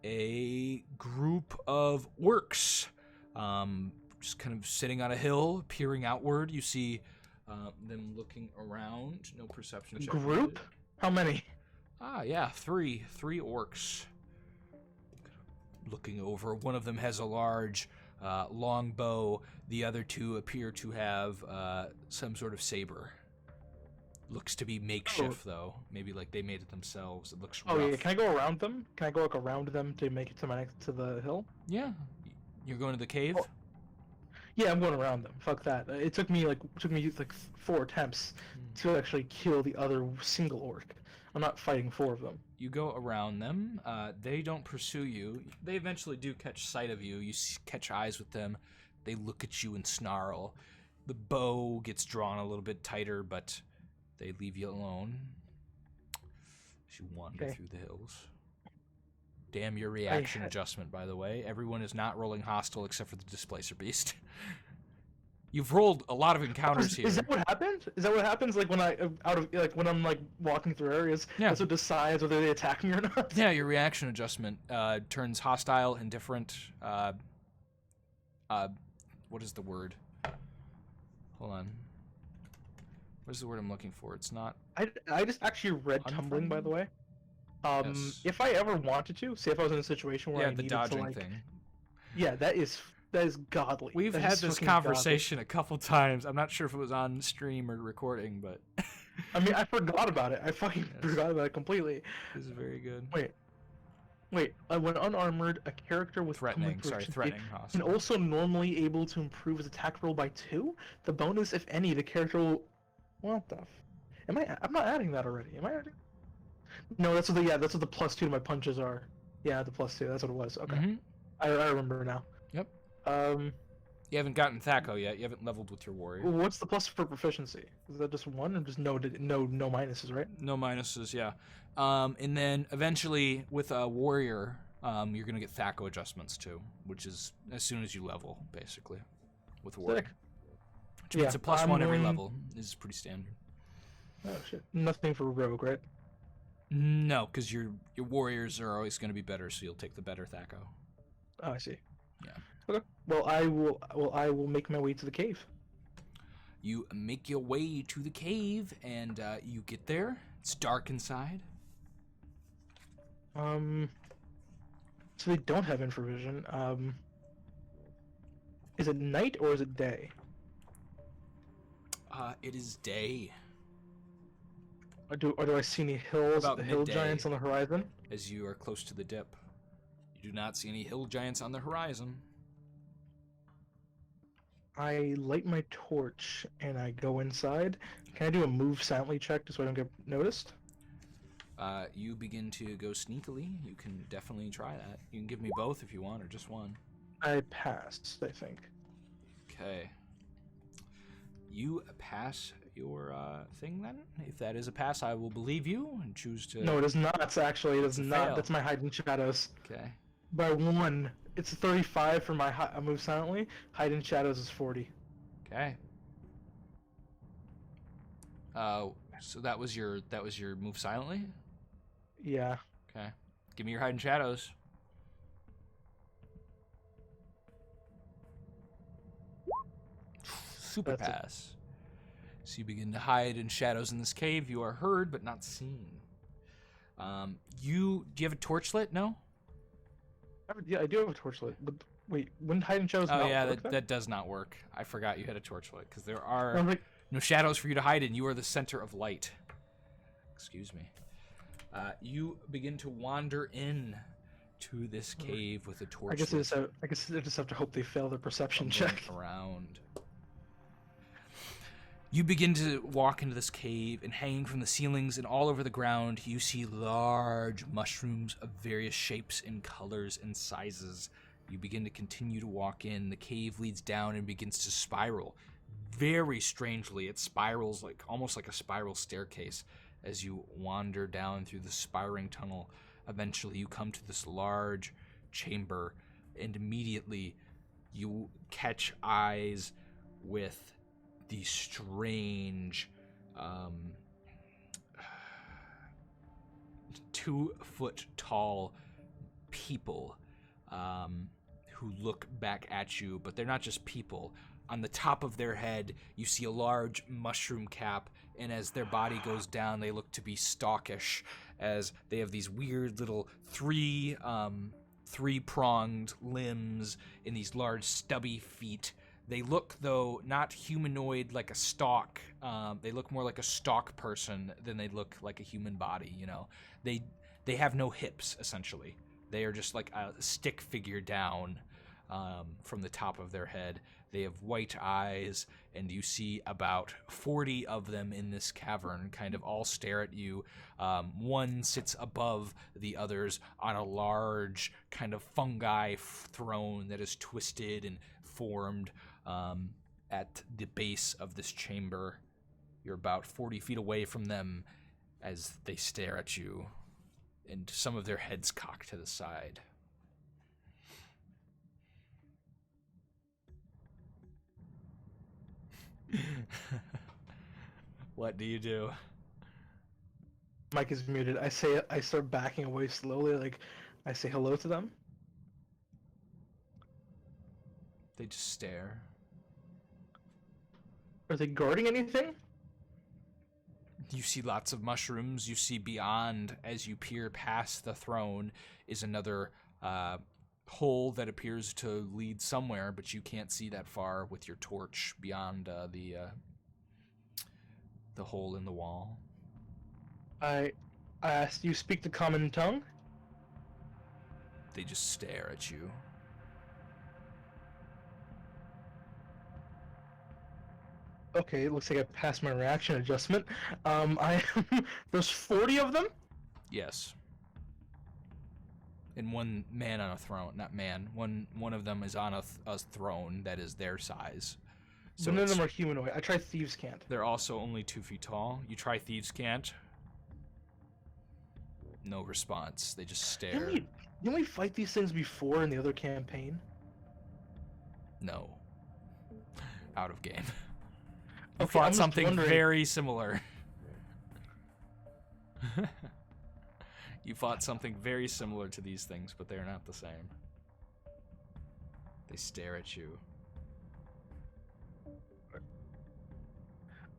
a group of orcs just kind of sitting on a hill, peering outward. You see them looking around. No perception check. Group? How many? Yeah, three orcs looking over. One of them has a large long bow. The other 2 appear to have some sort of saber. Looks to be makeshift, though. Maybe like they made it themselves. It looks rough. Oh yeah, can I go around them? Can I go like around them to make it to the hill? Yeah. You're going to the cave? Oh. Yeah, I'm going around them. Fuck that. It took me like 4 attempts to actually kill the other single orc. I'm not fighting 4 of them. You go around them. They don't pursue you. They eventually do catch sight of you. You catch eyes with them. They look at you and snarl. The bow gets drawn a little bit tighter, but they leave you alone as you wander through the hills. Damn your reaction adjustment, by the way. Everyone is not rolling hostile except for the Displacer beast. You've rolled a lot of encounters here. Is that what happens? Is that what happens? Like when when I'm like walking through areas, that's what decides whether they attack me or not. Yeah, your reaction adjustment turns hostile, indifferent. What is the word? Hold on. What is the word I'm looking for? It's not. I just actually read tumbling, by the way. Yes. If I ever wanted to, say if I was in a situation where I needed to, dodging like, thing. Yeah, that is godly. We've had this conversation a couple times. I'm not sure if it was on stream or recording, but I mean, I forgot about it. I fucking forgot about it completely. This is very good. Wait. When unarmored, a character with threatening hostile can also normally able to improve his attack roll by 2. The bonus, if any, the character will. What the? I'm not adding that already. Am I adding? No, that's what the +2 to my punches are. Yeah, the +2. That's what it was. Okay. I remember now. Yep. You haven't gotten Thaco yet. You haven't leveled with your warrior. What's the plus for proficiency? Is that just 1 or just no minuses, right? No minuses, yeah. And then eventually with a warrior, you're gonna get Thaco adjustments too, which is as soon as you level, basically, with warrior. Sick. Which means a +1 every level is pretty standard. Oh shit! Nothing for rogue, right? No, because your warriors are always going to be better, so you'll take the better Thaco. Oh, I see. Yeah. Okay. Well, I will make my way to the cave. You make your way to the cave, and you get there. It's dark inside. So they don't have infravision. Is it night or is it day? It is day. Or do I see any hill midday, giants on the horizon? As you are close to the dip, you do not see any hill giants on the horizon. I light my torch and I go inside. Can I do a move silently check just so I don't get noticed? You begin to go sneakily. You can definitely try that. You can give me both if you want, or just one. I passed, I think. Okay. You pass your thing then? If that is a pass, I will believe you and choose to... No, it is not, actually. It is not. Fail. That's my hide in shadows. Okay. By 1. It's 35 for my move silently. Hide in shadows is 40. Okay. So that was your move silently? Yeah. Okay. Give me your hide in shadows. Super pass. So you begin to hide in shadows in this cave. You are heard but not seen. Do you have a torch lit? No? Yeah, I do have a torch lit. But wait, when hide in shadows? Oh yeah, that does not work. I forgot you had a torch lit because there are like, no shadows for you to hide in. You are the center of light. Excuse me. You begin to wander in to this cave with a torch. I guess I just have to hope they fail their perception check. Around. You begin to walk into this cave, and hanging from the ceilings and all over the ground, you see large mushrooms of various shapes and colors and sizes. You begin to continue to walk in. The cave leads down and begins to spiral. Very strangely, it spirals almost like a spiral staircase as you wander down through the spiraling tunnel. Eventually, you come to this large chamber, and immediately you catch eyes with these strange 2-foot tall people who look back at you, but they're not just people. On the top of their head, you see a large mushroom cap, and as their body goes down, they look to be stalkish, as they have these weird little three-pronged limbs and these large stubby feet. They look, though, not humanoid like a stalk. They look more like a stalk person than they look like a human body, you know. They have no hips, essentially. They are just like a stick figure down from the top of their head. They have white eyes, and you see about 40 of them in this cavern kind of all stare at you. One sits above the others on a large kind of fungi throne that is twisted and formed at the base of this chamber. You're about 40 feet away from them as they stare at you, and some of their heads cocked to the side. What do you do? Mike is muted. I start backing away slowly, like I say hello to them. They just stare. Are they guarding anything? You see lots of mushrooms. You see beyond, as you peer past the throne, is another hole that appears to lead somewhere, but you can't see that far with your torch beyond the hole in the wall. I asked, "Do you speak the common tongue?" They just stare at you. Okay, it looks like I passed my reaction adjustment. There's 40 of them? Yes. And one man on a throne, not man. One of them is on a throne that is their size. So none of them are humanoid. I tried Thieves' Cant. They're also only 2 feet tall. You try Thieves' Cant. No response. They just stare. Didn't we fight these things before in the other campaign? No. Out of game. You Okay, fought something very similar. You fought something very similar to these things, but they're not the same. They stare at you.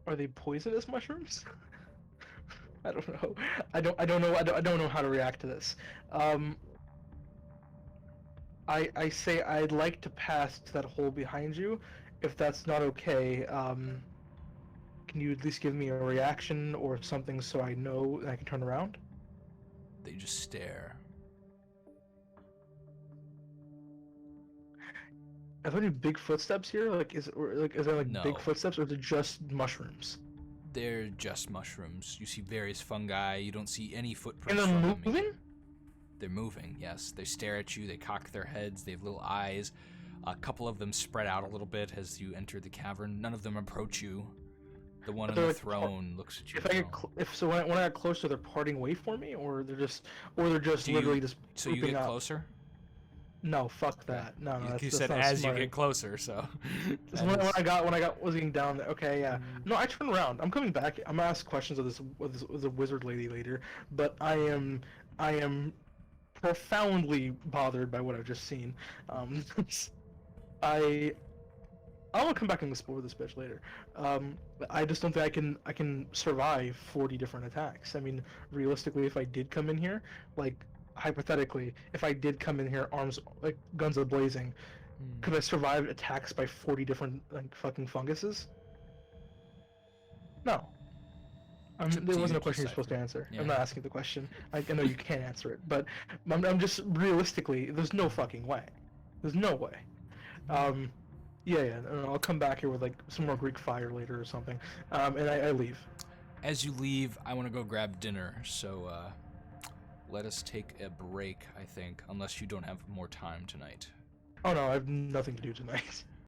Are they poisonous mushrooms? I don't know. I don't know how to react to this. I say I'd like to pass to that hole behind you. If that's not okay, can you at least give me a reaction or something so I know I can turn around? They just stare. Are there any big footsteps here? Is there No. big footsteps, or is it just mushrooms? They're just mushrooms. You see various fungi. You don't see any footprints. And they're moving? They're moving, yes. They stare at you. They cock their heads. They have little eyes. A couple of them spread out a little bit as you enter the cavern. None of them approach you. The one on the throne looks at you. When I get closer, they're parting way for me, or they're just literally just. So you get closer? No, fuck that. No, You said as you get closer, so. When I was getting down there. Okay, yeah. No, I turn around. I'm coming back. I'm gonna ask questions of the wizard lady later, but I am profoundly bothered by what I've just seen. I will come back and explore this bitch later. I just don't think I can survive 40 different attacks. I mean, realistically, if I did come in here, hypothetically, if I did come in here, arms guns blazing, could I survive attacks by 40 different fucking funguses? No. There wasn't a question you're supposed to answer. Yeah. I'm not asking the question. I know you can't answer it, but I'm just realistically, there's no fucking way. There's no way. Yeah, I'll come back here with some more Greek fire later or something, and I leave. As you leave, I want to go grab dinner, so let us take a break, I think, unless you don't have more time tonight. Oh no, I have nothing to do tonight.